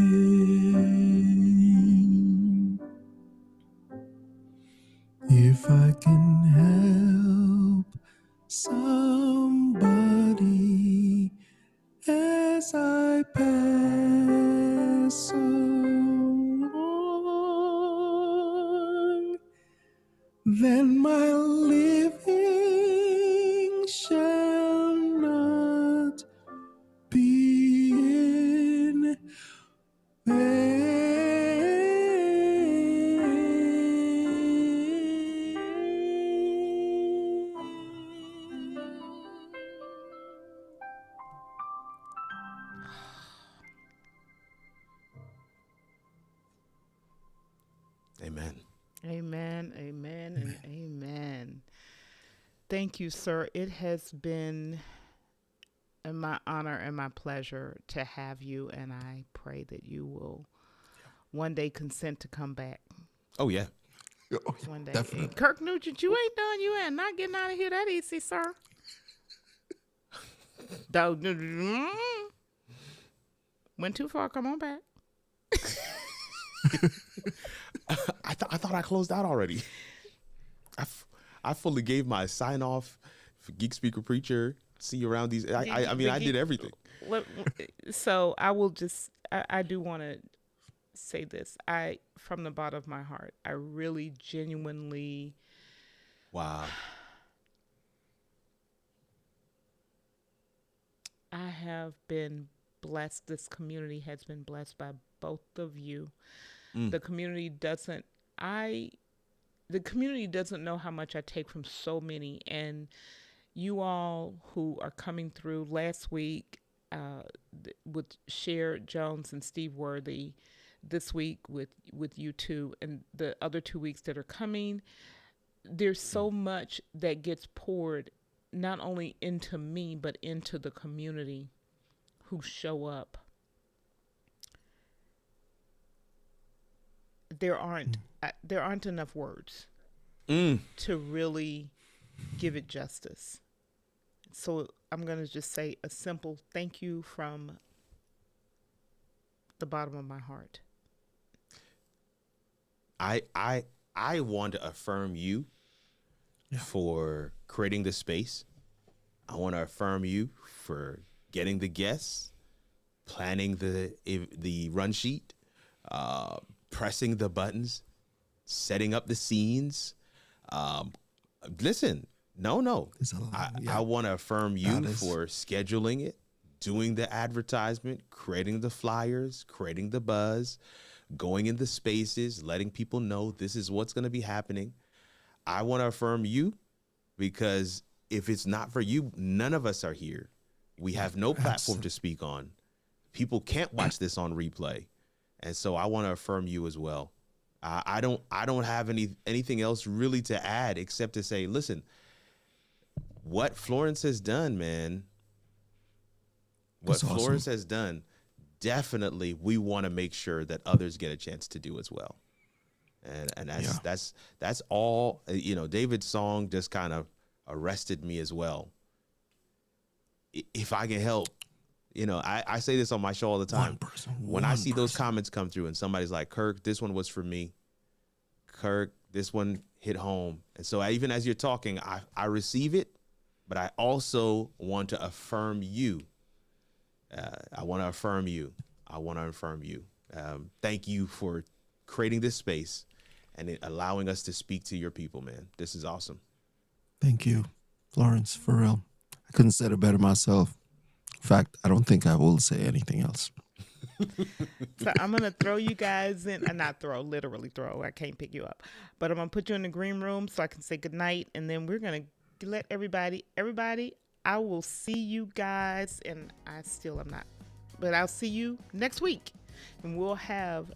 If I can help somebody as I pass along, then my living shall not be in Amen. Amen, amen, and amen. Thank you, sir. It has been my honor and my pleasure to have you, and I pray that you will one day consent to come back. Oh yeah. One day. Definitely. Kirk Nugent, you ain't done. You ain't not getting out of here that easy, sir. Went too far. Come on back. I thought I closed out already. I fully gave my sign off for Geek Speaker Preacher. See you around these. I mean, I did everything. So I will just. I do want to say this. From the bottom of my heart, I really genuinely. Wow. I have been blessed. This community has been blessed by both of you. The community doesn't know how much I take from so many, and you all who are coming through last week with Cher Jones and Steve Worthy, this week with you two, and the other 2 weeks that are coming, there's so much that gets poured not only into me but into the community who show up. There aren't enough words to really give it justice. So I'm going to just say a simple thank you from the bottom of my heart. I want to affirm you for creating the space. I want to affirm you for getting the guests, planning the run sheet, pressing the buttons, setting up the scenes. Listen, no. I want to affirm you for scheduling it, doing the advertisement, creating the flyers, creating the buzz, going in the spaces, letting people know this is what's going to be happening. I want to affirm you because if it's not for you, none of us are here. We have no platform to speak on. People can't watch this on replay. And so I want to affirm you as well. I don't have anything else really to add except to say, listen, what Florence has done, man, what Florence has done, definitely we want to make sure that others get a chance to do as well. And that's all, you know, David's song just kind of arrested me as well. If I can help, you know, I say this on my show all the time. When I see those comments come through and somebody's like, Kirk, this one was for me. Kirk, this one hit home. And so even as you're talking, I receive it, but I also want to affirm you. I want to affirm you. Thank you for creating this space and allowing us to speak to your people, man. This is awesome. Thank you, Florence, for real. I couldn't say it better myself. In fact, I don't think I will say anything else. So I'm going to throw you guys in, not throw, literally throw. I can't pick you up. But I'm going to put you in the green room so I can say goodnight. And then we're going to let everybody, I will see you guys. And I still am not. But I'll see you next week. And we'll have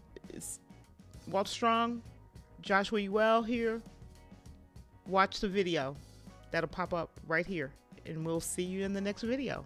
Walter Strong, Joshua Ewell here. Watch the video. That'll pop up right here. And we'll see you in the next video.